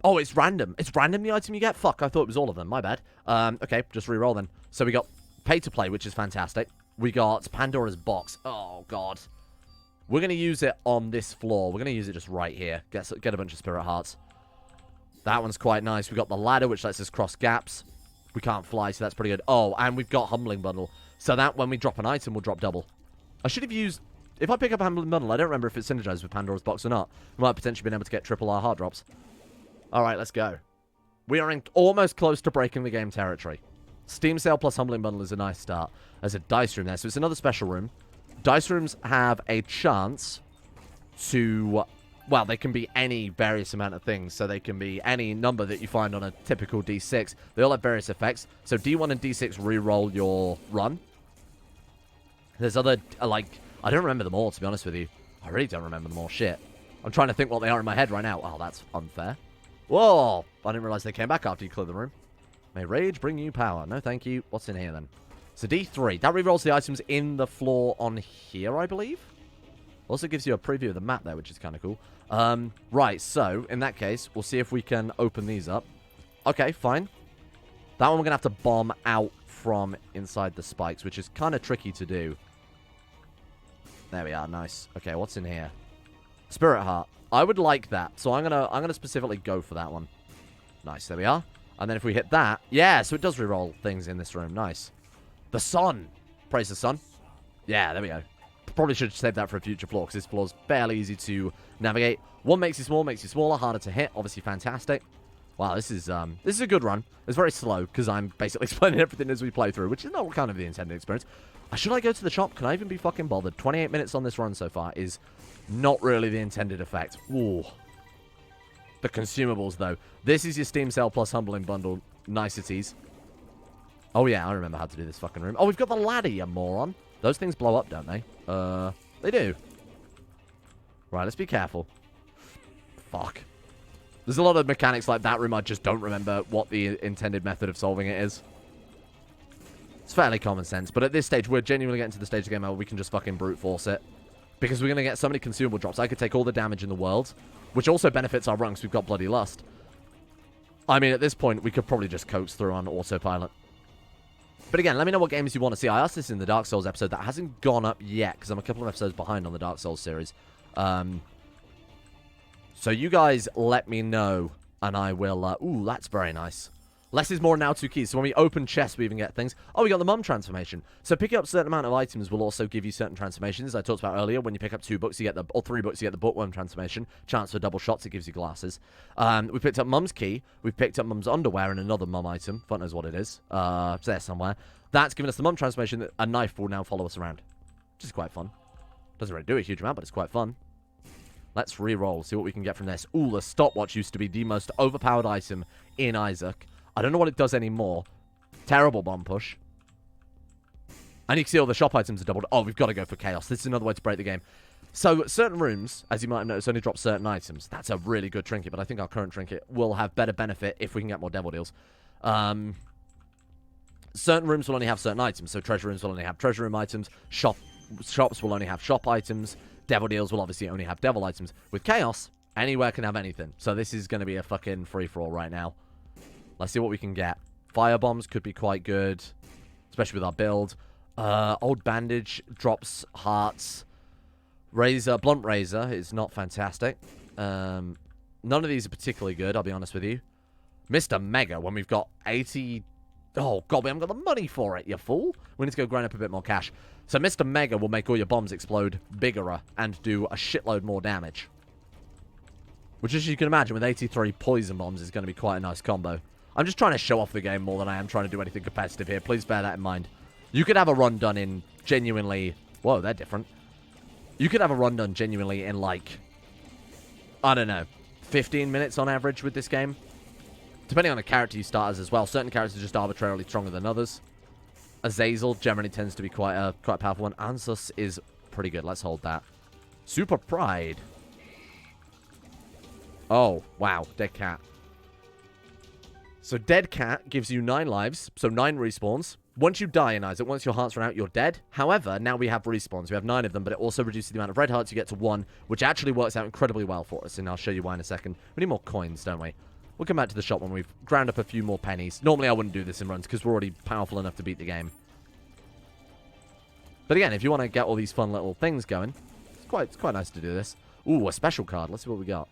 Speaker 1: Oh, it's random. It's random, the item you get? Fuck, I thought it was all of them. My bad. Okay, just re-roll then. So we got pay to play, which is fantastic. We got Pandora's box. Oh, God. We're going to use it on this floor. We're going to use it just right here. Get a bunch of spirit hearts. That one's quite nice. We've got the ladder, which lets us cross gaps. We can't fly, so that's pretty good. Oh, and we've got Humbling Bundle. So that when we drop an item, we'll drop double. I should have used... If I pick up a Humbling Bundle, I don't remember if it synergizes with Pandora's box or not. We might potentially been able to get triple R heart drops. Alright, let's go. We are in almost close to breaking the game territory. Steam Sale plus Humbling Bundle is a nice start. There's a dice room there, so it's another special room. Dice rooms have a chance to, well, they can be any various amount of things. So they can be any number that you find on a typical D6. They all have various effects. So D1 and D6 re-roll your run. There's other, like, I don't remember them all, to be honest with you. I really don't remember them all. Shit. I'm trying to think what they are in my head right now. Oh, that's unfair. Whoa! I didn't realize they came back after you cleared the room. May rage bring you power. No, thank you. What's in here, then? So D3. That rerolls the items in the floor on here, I believe. Also gives you a preview of the map there, which is kind of cool. Right, so, in that case, we'll see if we can open these up. Okay, fine. That one we're going to have to bomb out from inside the spikes, which is kind of tricky to do. There we are, nice. Okay, what's in here? Spirit Heart. I would like that, so I'm gonna specifically go for that one. Nice, there we are. And then if we hit that, yeah, so it does reroll things in this room, nice. The sun. Praise the sun. Yeah, there we go. Probably should save that for a future floor, because this floor is fairly easy to navigate. One makes you small, makes you smaller, harder to hit. Obviously fantastic. Wow, this is a good run. It's very slow, because I'm basically explaining everything as we play through, which is not kind of the intended experience. Should I go to the shop? Can I even be fucking bothered? 28 minutes on this run so far is not really the intended effect. Ooh. The consumables, though. This is your Steam Sale plus Humbling Bundle niceties. Oh, yeah, I remember how to do this fucking room. Oh, we've got the ladder, you moron. Those things blow up, don't they? They do. Right, let's be careful. Fuck. There's a lot of mechanics like that room I just don't remember what the intended method of solving it is. It's fairly common sense, but at this stage, we're genuinely getting to the stage of the game where we can just fucking brute force it. Because we're going to get so many consumable drops. I could take all the damage in the world, which also benefits our run because we've got Bloody Lust. I mean, at this point, we could probably just coax through on autopilot. But again, let me know what games you want to see. I asked this in the Dark Souls episode. That hasn't gone up yet, because I'm a couple of episodes behind on the Dark Souls series. So you guys let me know, and I will... ooh, that's very nice. Less is more now, 2 keys. So when we open chests, we even get things. Oh, we got the mum transformation. So picking up a certain amount of items will also give you certain transformations. I talked about earlier, when you pick up 2 books, you get the... or 3 books, you get the bookworm transformation. Chance for double shots, it gives you glasses. We picked up mum's key. We've picked up mum's underwear and another mum item. Fuck knows what it is. It's there somewhere. That's given us the mum transformation that a knife will now follow us around. Which is quite fun. Doesn't really do a huge amount, but it's quite fun. Let's re-roll, see what we can get from this. Ooh, the stopwatch used to be the most overpowered item in Isaac. I don't know what it does anymore. Terrible bomb push. And you can see all the shop items are doubled. Oh, we've got to go for chaos. This is another way to break the game. So, certain rooms, as you might have noticed, only drop certain items. That's a really good trinket, but I think our current trinket will have better benefit if we can get more devil deals. Certain rooms will only have certain items. So, treasure rooms will only have treasure room items. Shops will only have shop items. Devil deals will obviously only have devil items. With chaos, anywhere can have anything. So, this is going to be a fucking free-for-all right now. Let's see what we can get. Fire bombs could be quite good, especially with our build. Old bandage drops hearts. Blunt razor is not fantastic. None of these are particularly good, I'll be honest with you. Mr. Mega, when we've got 80... Oh, God, we haven't got the money for it, you fool. We need to go grind up a bit more cash. So Mr. Mega will make all your bombs explode bigger and do a shitload more damage. Which, as you can imagine, with 83 poison bombs is going to be quite a nice combo. I'm just trying to show off the game more than I am trying to do anything competitive here. Please bear that in mind. You could have a run done in genuinely... Whoa, they're different. You could have a run done genuinely in, like... I don't know. 15 minutes on average with this game. Depending on the character you start as well. Certain characters are just arbitrarily stronger than others. Azazel generally tends to be quite a powerful one. Ansus is pretty good. Let's hold that. Super Pride. Oh, wow. Dead Cat. So Dead Cat gives you 9 lives. So 9 respawns. Once you die in Isaac, once your hearts run out, you're dead. However, now we have respawns. We have 9 of them, but it also reduces the amount of red hearts you get to 1, which actually works out incredibly well for us. And I'll show you why in a second. We need more coins, don't we? We'll come back to the shop when we've ground up a few more pennies. Normally, I wouldn't do this in runs because we're already powerful enough to beat the game. But again, if you want to get all these fun little things going, it's quite nice to do this. Ooh, a special card. Let's see what we got.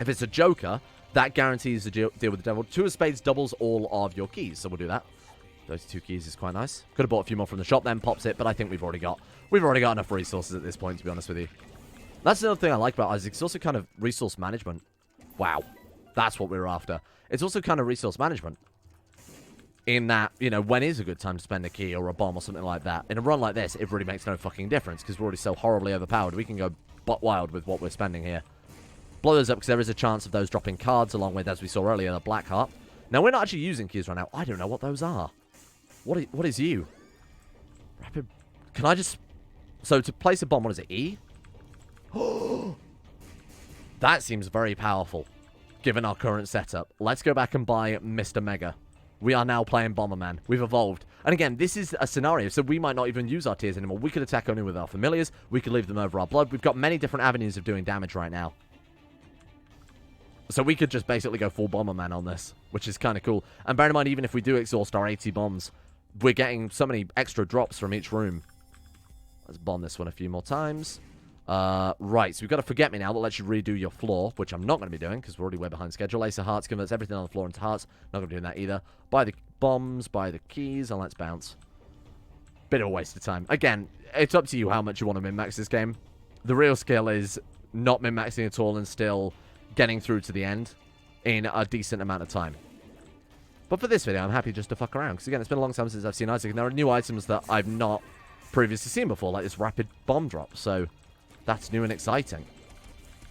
Speaker 1: If it's a Joker, that guarantees the deal with the devil. 2 of spades doubles all of your keys, so we'll do that. Those 2 keys is quite nice. Could have bought a few more from the shop, then pops it, but I think we've already got enough resources at this point, to be honest with you. That's another thing I like about Isaac. It's also kind of resource management. Wow. That's what we were after. It's also kind of resource management. In that, you know, when is a good time to spend a key or a bomb or something like that? In a run like this, it really makes no fucking difference because we're already so horribly overpowered. We can go butt wild with what we're spending here. Blow those up because there is a chance of those dropping cards along with, as we saw earlier, the Black Heart. Now, we're not actually using keys right now. I don't know what those are. What is you? Rapid... Can I just... So, to place a bomb, what is it? E? That seems very powerful, given our current setup. Let's go back and buy Mr. Mega. We are now playing Bomberman. We've evolved. And again, this is a scenario, so we might not even use our tiers anymore. We could attack only with our familiars. We could leave them over our blood. We've got many different avenues of doing damage right now. So we could just basically go full Bomberman on this, which is kind of cool. And bear in mind, even if we do exhaust our 80 bombs, we're getting so many extra drops from each room. Let's bomb this one a few more times. Right, so we've got a Forget Me Now that lets you redo your floor, which I'm not going to be doing because we're already way behind schedule. Ace of Hearts converts everything on the floor into hearts. Not going to be doing that either. Buy the bombs, buy the keys, and let's bounce. Bit of a waste of time. Again, it's up to you how much you want to min-max this game. The real skill is not min-maxing at all and still getting through to the end in a decent amount of time. But for this video, I'm happy just to fuck around. Because again, it's been a long time since I've seen Isaac. And there are new items that I've not previously seen before. Like this rapid bomb drop. So that's new and exciting.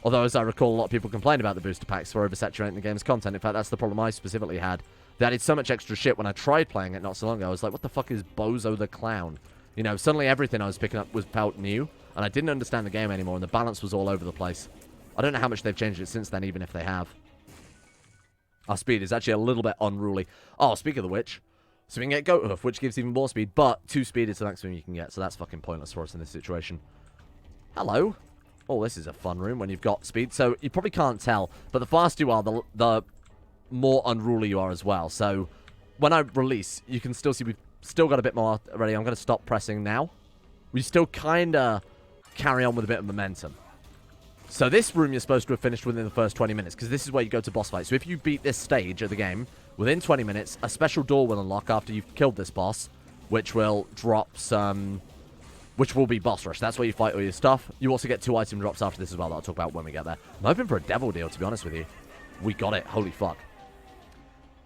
Speaker 1: Although, as I recall, a lot of people complain about the booster packs for oversaturating the game's content. In fact, that's the problem I specifically had. They added so much extra shit when I tried playing it not so long ago. I was like, what the fuck is Bozo the Clown? You know, suddenly everything I was picking up was felt new. And I didn't understand the game anymore. And the balance was all over the place. I don't know how much they've changed it since then, even if they have. Our speed is actually a little bit unruly. Oh, speaking of the which, so we can get Goat Hoof, which gives even more speed, but 2 speed is the maximum you can get, so that's fucking pointless for us in this situation. Hello. Oh, this is a fun room when you've got speed. So you probably can't tell, but the faster you are, the more unruly you are as well. So when I release, you can still see we've still got a bit more ready. I'm going to stop pressing now. We still kind of carry on with a bit of momentum. So this room you're supposed to have finished within the first 20 minutes, because this is where you go to boss fight. So if you beat this stage of the game, within 20 minutes, a special door will unlock after you've killed this boss, which will drop some... which will be boss rush. That's where you fight all your stuff. You also get 2 item drops after this as well that I'll talk about when we get there. I'm hoping for a devil deal, to be honest with you. We got it. Holy fuck.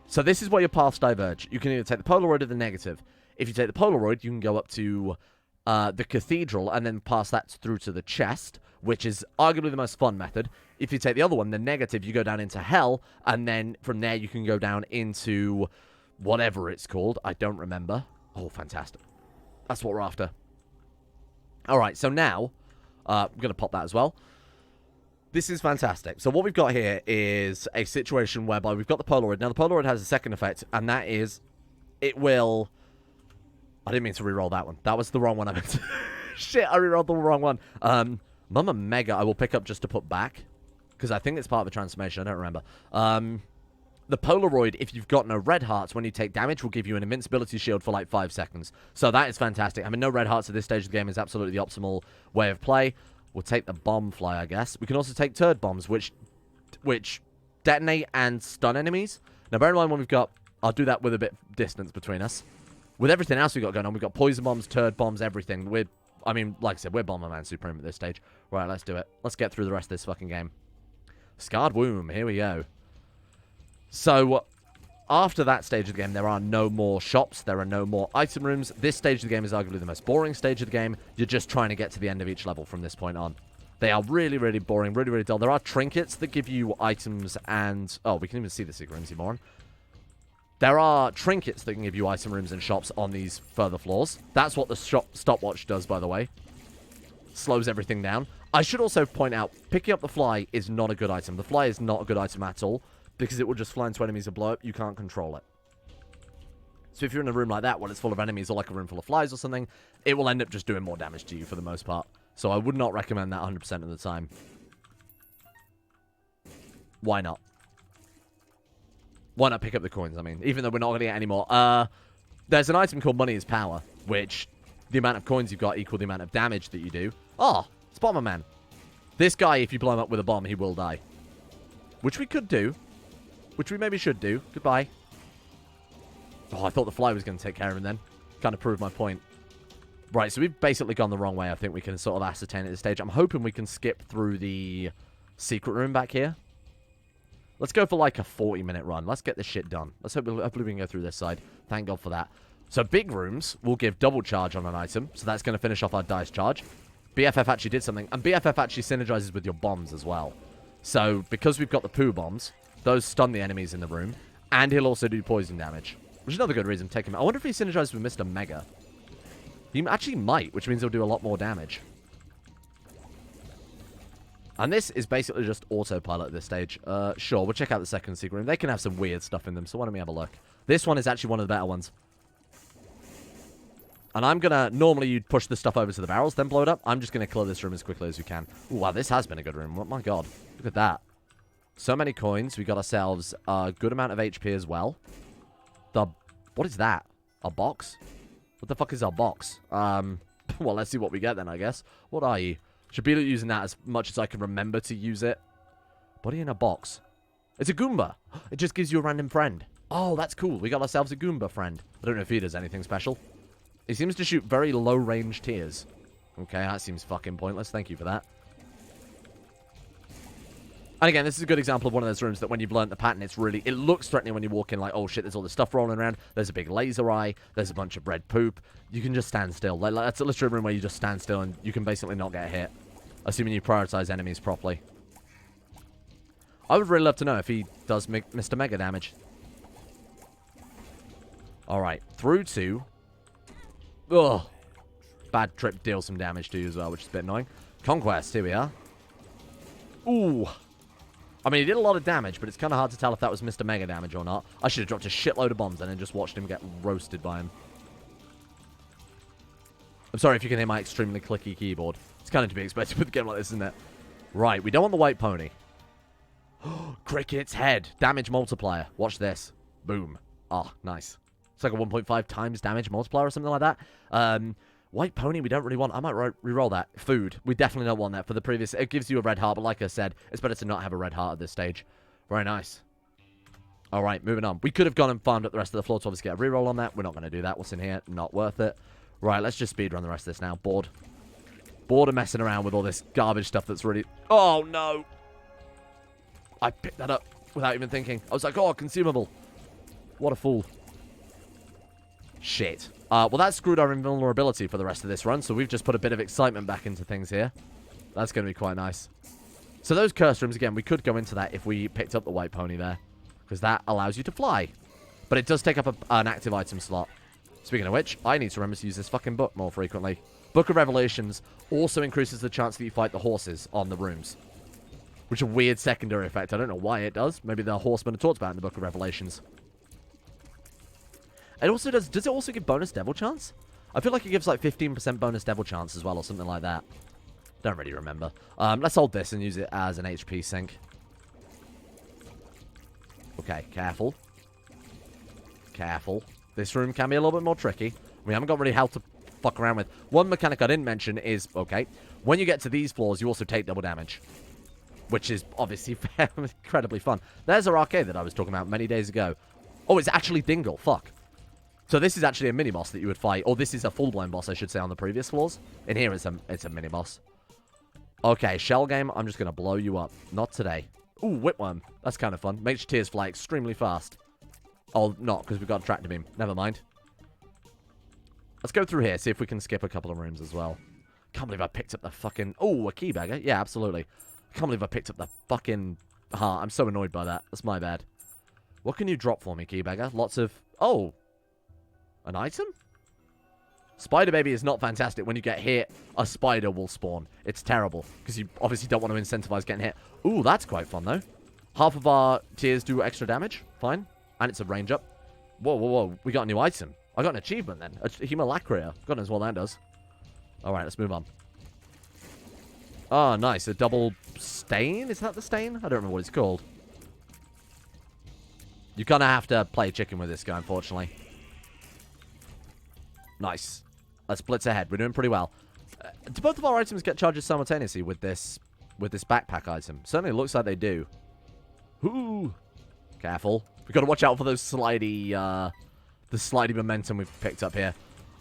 Speaker 1: So this is where your paths diverge. You can either take the Polaroid or the negative. If you take the Polaroid, you can go up to the cathedral and then pass that through to the chest, which is arguably the most fun method. If you take the other one, the negative, you go down into hell, and then from there you can go down into whatever it's called. I don't remember. Oh, fantastic. That's what we're after. Alright, so now, I'm going to pop that as well. This is fantastic. So what we've got here is a situation whereby we've got the Polaroid. Now, the Polaroid has a second effect, and that is, it will... I didn't mean to reroll that one. That was the wrong one I meant to... Shit, I rerolled the wrong one. Mama Mega I will pick up just to put back, because I think it's part of the transformation. I don't remember. The Polaroid, if you've got no red hearts, when you take damage, will give you an invincibility shield for like 5 seconds. So that is fantastic. I mean, no red hearts at this stage of the game is absolutely the optimal way of play. We'll take the bomb fly, I guess. We can also take turd bombs, which detonate and stun enemies. Now, bear in mind when we've got I'll do that with a bit distance between us. With everything else we've got going on, we've got poison bombs, turd bombs, everything. Like I said, we're Bomberman Supreme at this stage. Right, let's do it. Let's get through the rest of this fucking game. Scarred Womb, here we go. So, after that stage of the game, there are no more shops. There are no more item rooms. This stage of the game is arguably the most boring stage of the game. You're just trying to get to the end of each level from this point on. They are really, really boring, really, really dull. There are trinkets that give you items and... Oh, we can even see the secret rooms, you moron. There are trinkets that can give you item rooms and shops on these further floors. That's what the stopwatch does, by the way. Slows everything down. I should also point out, picking up the fly is not a good item. The fly is not a good item at all, because it will just fly into enemies and blow up. You can't control it. So if you're in a room like that, where it's full of enemies, or like a room full of flies or something, it will end up just doing more damage to you for the most part. So I would not recommend that 100% of the time. Why not? Why not pick up the coins, I mean? Even though we're not going to get any more. There's an item called Money is Power, which the amount of coins you've got equal the amount of damage that you do. Oh, it's Bomberman. This guy, if you blow him up with a bomb, he will die. Which we could do. Which we maybe should do. Goodbye. Oh, I thought the fly was going to take care of him then. Kind of proved my point. Right, so we've basically gone the wrong way. I think we can sort of ascertain at this stage. I'm hoping we can skip through the secret room back here. Let's go for like a 40-minute run. Let's get this shit done. Hopefully we can go through this side. Thank God for that. So big rooms will give double charge on an item. So that's going to finish off our dice charge. BFF actually did something. And BFF actually synergizes with your bombs as well. So because we've got the poo bombs, those stun the enemies in the room. And he'll also do poison damage. Which is another good reason to take him out. I wonder if he synergizes with Mr. Mega. He actually might, which means he'll do a lot more damage. And this is basically just autopilot at this stage. Sure, we'll check out the second secret room. They can have some weird stuff in them, so why don't we have a look? This one is actually one of the better ones. And I'm going to... Normally, you'd push this stuff over to the barrels, then blow it up. I'm just going to clear this room as quickly as we can. Ooh, wow, this has been a good room. Oh, my God. Look at that. So many coins. We got ourselves a good amount of HP as well. What is that? A box? What the fuck is our box? Well, let's see what we get then, I guess. What are you? Should be using that as much as I can remember to use it. What are you in a box? It's a Goomba. It just gives you a random friend. Oh, that's cool. We got ourselves a Goomba friend. I don't know if he does anything special. He seems to shoot very low-range tiers. Okay, that seems fucking pointless. Thank you for that. And again, this is a good example of one of those rooms that when you've learned the pattern, it looks threatening when you walk in, like, oh shit, there's all this stuff rolling around. There's a big laser eye. There's a bunch of red poop. You can just stand still. Like that's a literal room where you just stand still and you can basically not get hit. Assuming you prioritize enemies properly. I would really love to know if he does Mr. Mega damage. Alright, through to... Ugh. Bad trip deals some damage to you as well, which is a bit annoying. Conquest, here we are. Ooh. I mean, he did a lot of damage, but it's kind of hard to tell if that was Mr. Mega damage or not. I should have dropped a shitload of bombs and then just watched him get roasted by him. I'm sorry if you can hear my extremely clicky keyboard. It's kind of to be expected with a game like this, isn't it? Right, we don't want the white pony. Cricket's head. Damage multiplier. Watch this. Boom. Oh, nice. It's like a 1.5 times damage multiplier or something like that. White pony we don't really want. I might re-roll that. Food. We definitely don't want that for the previous... It gives you a red heart, but like I said, it's better to not have a red heart at this stage. Very nice. Alright, moving on. We could have gone and farmed up the rest of the floor to obviously get a reroll on that. We're not going to do that. What's in here? Not worth it. Right, let's just speedrun the rest of this now. Bored. Bored of messing around with all this garbage stuff that's really... Oh, no! I picked that up without even thinking. I was like, oh, consumable. What a fool. Shit. Well, that screwed our invulnerability for the rest of this run, so we've just put a bit of excitement back into things here. That's going to be quite nice. So those curse rooms, again, we could go into that if we picked up the white pony there, because that allows you to fly. But it does take up an active item slot. Speaking of which, I need to remember to use this fucking book more frequently. Book of Revelations also increases the chance that you fight the horses on the rooms. Which is a weird secondary effect. I don't know why it does. Maybe the horsemen are talked about in the Book of Revelations. It also does it also give bonus devil chance? I feel like it gives like 15% bonus devil chance as well or something like that. Don't really remember. Let's hold this and use it as an HP sink. Okay, careful. Careful. This room can be a little bit more tricky. We haven't got really hell to fuck around with. One mechanic I didn't mention is, okay, when you get to these floors, you also take double damage. Which is obviously incredibly fun. There's our arcade that I was talking about many days ago. Oh, it's actually Dingle. Fuck. So this is actually a mini-boss that you would fight. Or this is a full-blown boss, I should say, on the previous floors. In here, it's a mini-boss. Okay, shell game. I'm just going to blow you up. Not today. Ooh, whipworm. That's kind of fun. Makes your tears fly extremely fast. Oh, not, because we've got a tractor beam. Never mind. Let's go through here, see if we can skip a couple of rooms as well. Can't believe I picked up the fucking... Oh, a key bagger. Yeah, absolutely. Can't believe I picked up the fucking heart. I'm so annoyed by that. That's my bad. What can you drop for me, key bagger? Lots of... Oh. An item? Spider Baby is not fantastic. When you get hit, a spider will spawn. It's terrible, because you obviously don't want to incentivize getting hit. Ooh, that's quite fun, though. Half of our tears do extra damage. Fine. And it's a range up. Whoa, whoa, whoa. We got a new item. I got an achievement, then. A Hemolacria. God knows what that does. Alright, let's move on. Oh, nice. A double stain? Is that the stain? I don't remember what it's called. You kind of have to play chicken with this guy, unfortunately. Nice. Let's blitz ahead. We're doing pretty well. Do both of our items get charges simultaneously with this backpack item? Certainly looks like they do. Ooh. Careful. We've got to watch out for those slidey, the slidey momentum we've picked up here.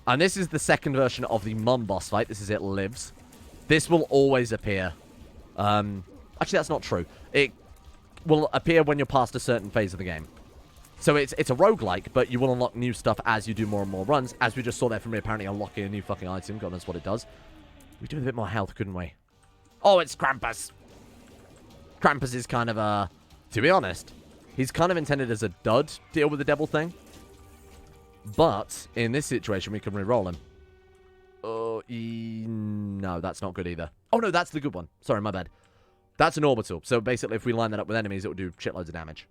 Speaker 1: And this is the second version of the Mum boss fight. This is It Lives. This will always appear. Actually, that's not true. It will appear when you're past a certain phase of the game. So it's a roguelike, but you will unlock new stuff as you do more and more runs. As we just saw there from me, apparently unlocking a new fucking item. God knows what it does. We do with a bit more health, couldn't we? Oh, it's Krampus. Krampus is kind of a... To be honest, he's kind of intended as a dud deal with the devil thing. But in this situation, we can re-roll him. Oh, no, that's not good either. Oh, no, that's the good one. Sorry, my bad. That's an orbital. So basically, if we line that up with enemies, it will do shitloads of damage.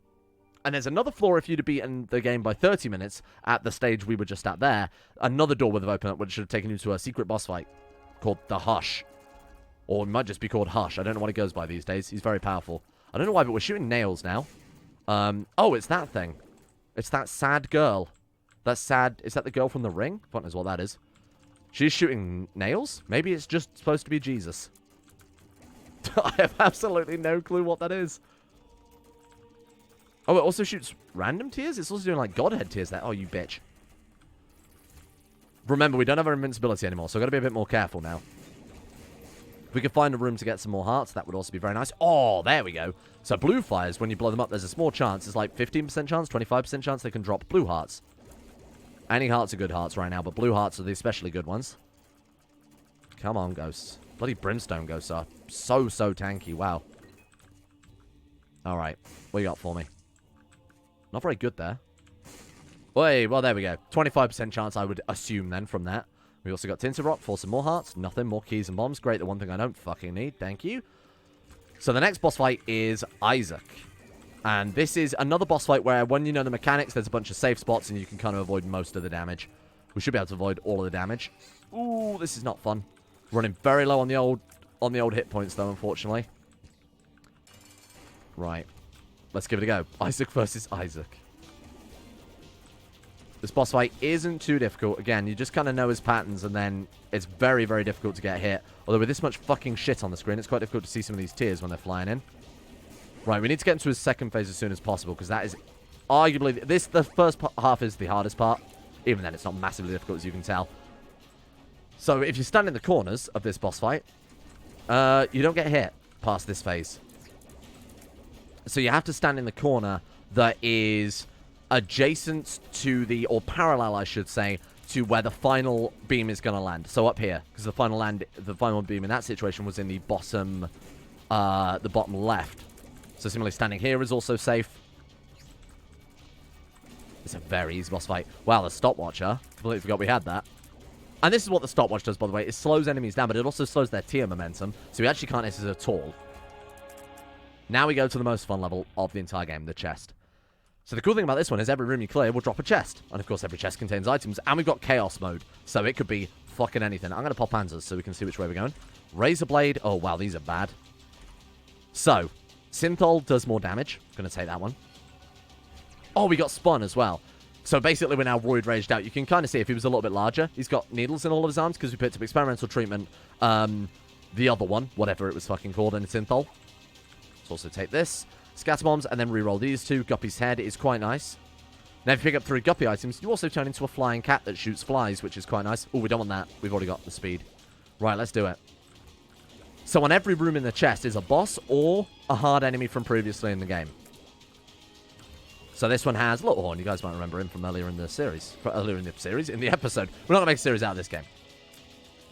Speaker 1: And there's another floor if you'd have beaten the game by 30 minutes at the stage we were just at there. Another door would have opened up, which should have taken you to a secret boss fight called the Hush. Or it might just be called Hush. I don't know what he goes by these days. He's very powerful. I don't know why, but we're shooting nails now. Oh, it's that thing. It's that sad girl. That sad... Is that the girl from The Ring? God knows what that is. She's shooting nails? Maybe it's just supposed to be Jesus. I have absolutely no clue what that is. Oh, it also shoots random tears? It's also doing, like, Godhead tears there. Oh, you bitch. Remember, we don't have our invincibility anymore, so I've got to be a bit more careful now. If we could find a room to get some more hearts, that would also be very nice. Oh, there we go. So blue fires, when you blow them up, there's a small chance. It's like 15% chance, 25% chance they can drop blue hearts. Any hearts are good hearts right now, but blue hearts are the especially good ones. Come on, ghosts. Bloody brimstone ghosts are so tanky. Wow. Alright. What you got for me? Not very good there. Wait, well, there we go. 25% chance, I would assume, then, from that. We also got Tinted Rock for some more hearts. Nothing, more keys and bombs. Great, the one thing I don't fucking need. Thank you. So the next boss fight is Isaac. And this is another boss fight where, when you know the mechanics, there's a bunch of safe spots and you can kind of avoid most of the damage. We should be able to avoid all of the damage. Ooh, this is not fun. Running very low on the old hit points, though, unfortunately. Right. Let's give it a go. Isaac versus Isaac. This boss fight isn't too difficult. Again, you just kind of know his patterns, and then it's very, very difficult to get hit. Although with this much fucking shit on the screen, it's quite difficult to see some of these tears when they're flying in. Right, we need to get into his second phase as soon as possible, because that is arguably... The first half is the hardest part. Even then, it's not massively difficult, as you can tell. So, if you stand in the corners of this boss fight, you don't get hit past this phase. So you have to stand in the corner that is adjacent to the, or parallel, I should say, to where the final beam is going to land. So up here, because the final beam in that situation was in the bottom left. So similarly, standing here is also safe. It's a very easy boss fight. Wow, the stopwatch, huh? Completely forgot we had that. And this is what the stopwatch does, by the way. It slows enemies down, but it also slows their tier momentum. So we actually can't hit it at all. Now we go to the most fun level of the entire game, the chest. So the cool thing about this one is every room you clear will drop a chest. And of course, every chest contains items. And we've got chaos mode. So it could be fucking anything. I'm going to pop panzers so we can see which way we're going. Razor blade. Oh, wow, these are bad. So, Synthol does more damage. Going to take that one. Oh, we got Spun as well. So basically, we're now Roid Raged out. You can kind of see if he was a little bit larger. He's got needles in all of his arms because we picked up experimental treatment. The other one, whatever it was fucking called in Synthol. Let's also take this. Scatter bombs and then reroll these two. Guppy's head is quite nice. Now, if you pick up 3 guppy items, you also turn into a flying cat that shoots flies, which is quite nice. Oh, we don't want that. We've already got the speed. Right, let's do it. So on every room in the chest is a boss or a hard enemy from previously in the game. So this one has Little Horn. You guys might remember him from earlier in the series. In the episode. We're not going to make a series out of this game.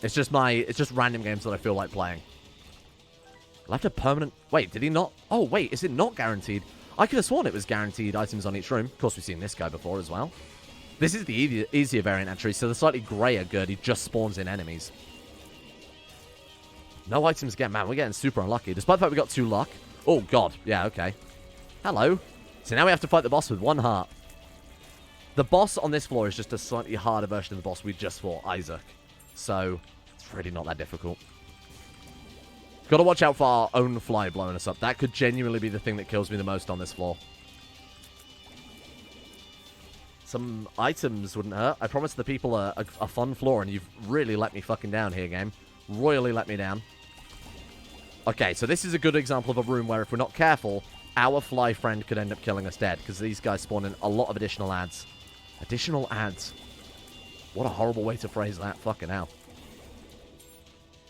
Speaker 1: It's just random games that I feel like playing. Left a permanent... Wait, did he not... Oh, wait, is it not guaranteed? I could have sworn it was guaranteed items on each room. Of course, we've seen this guy before as well. This is the easier variant, actually. So the slightly grayer good, he just spawns in enemies. No items again. Man, we're getting super unlucky. Despite the fact we got 2 luck. Oh, God. Yeah, okay. Hello. So now we have to fight the boss with 1 heart. The boss on this floor is just a slightly harder version of the boss we just fought, Isaac. So, it's really not that difficult. Got to watch out for our own fly blowing us up. That could genuinely be the thing that kills me the most on this floor. Some items wouldn't hurt. I promised the people a fun floor, and you've really let me fucking down here, game. Royally let me down. Okay, so this is a good example of a room where if we're not careful, our fly friend could end up killing us dead, because these guys spawn in a lot of additional ads. Additional ads. What a horrible way to phrase that. Fucking hell.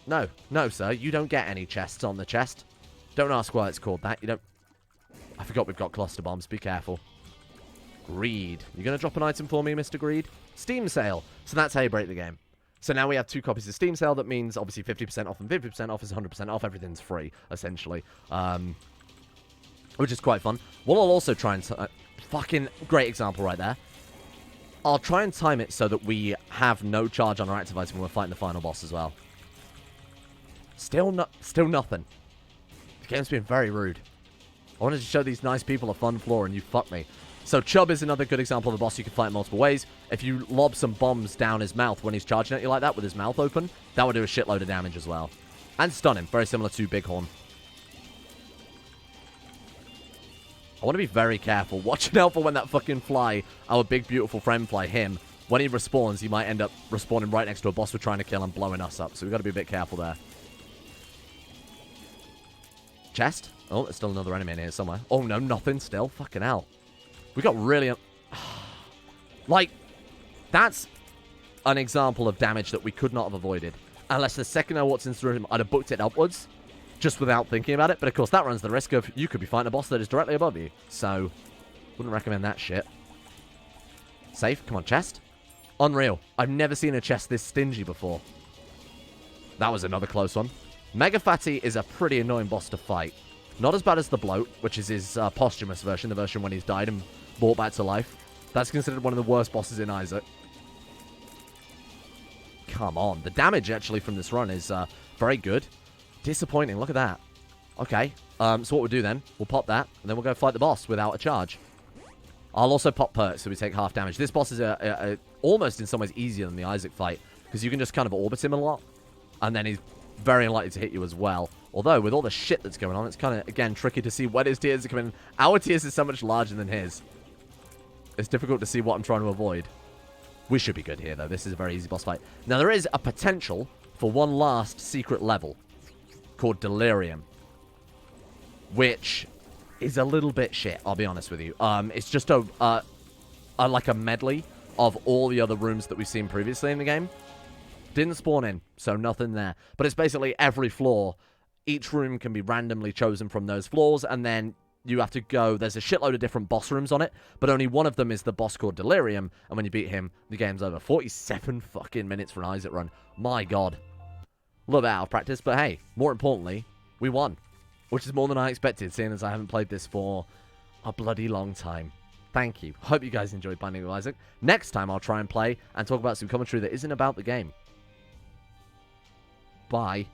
Speaker 1: No, no, sir. You don't get any chests on the chest. Don't ask why it's called that. You don't... I forgot we've got cluster bombs. Be careful. Greed. You going to drop an item for me, Mr. Greed? Steam sale. So that's how you break the game. So now we have 2 copies of Steam sale. That means, obviously, 50% off and 50% off is 100% off. Everything's free, essentially. Which is quite fun. What I'll also try and... fucking great example right there. I'll try and time it so that we have no charge on our active item when we're fighting the final boss as well. Still nothing. The game's been very rude. I wanted to show these nice people a fun floor, and you fucked me. So Chubb is another good example of a boss you can fight in multiple ways. If you lob some bombs down his mouth when he's charging at you like that with his mouth open, that would do a shitload of damage as well. And stun him. Very similar to Bighorn. I want to be very careful. Watching out for when that fucking fly, our big beautiful friend fly, him, when he respawns, he might end up respawning right next to a boss we're trying to kill and blowing us up. So we've got to be a bit careful there. Chest? Oh, there's still another enemy in here somewhere. Oh, no, nothing still. Fucking hell. We got really... like, that's an example of damage that we could not have avoided. Unless the second I walked into the room, I'd have booked it upwards. Just without thinking about it. But, of course, that runs the risk of you could be fighting a boss that is directly above you. So, wouldn't recommend that shit. Safe. Come on, chest. Unreal. I've never seen a chest this stingy before. That was another close one. Mega Fatty is a pretty annoying boss to fight. Not as bad as the Bloat, which is his posthumous version, the version when he's died and brought back to life. That's considered one of the worst bosses in Isaac. Come on. The damage, actually, from this run is very good. Disappointing. Look at that. Okay. So what we'll do then, we'll pop that, and then we'll go fight the boss without a charge. I'll also pop perks, so we take half damage. This boss is almost in some ways easier than the Isaac fight, because you can just kind of orbit him a lot, and then he's very unlikely to hit you as well. Although, with all the shit that's going on, it's kind of, again, tricky to see when his tears are coming. Our tears is so much larger than his. It's difficult to see what I'm trying to avoid. We should be good here, though. This is a very easy boss fight. Now, there is a potential for one last secret level called Delirium, which is a little bit shit, I'll be honest with you. It's just like a medley of all the other rooms that we've seen previously in the game. Didn't spawn in, so nothing there. But it's basically every floor. Each room can be randomly chosen from those floors, and then you have to go. There's a shitload of different boss rooms on it, but only one of them is the boss called Delirium, and when you beat him, the game's over. 47 fucking minutes for an Isaac run. My god. A little bit out of practice, but hey, more importantly, we won. Which is more than I expected, seeing as I haven't played this for a bloody long time. Thank you. Hope you guys enjoyed Binding of Isaac. Next time, I'll try and play and talk about some commentary that isn't about the game. Bye.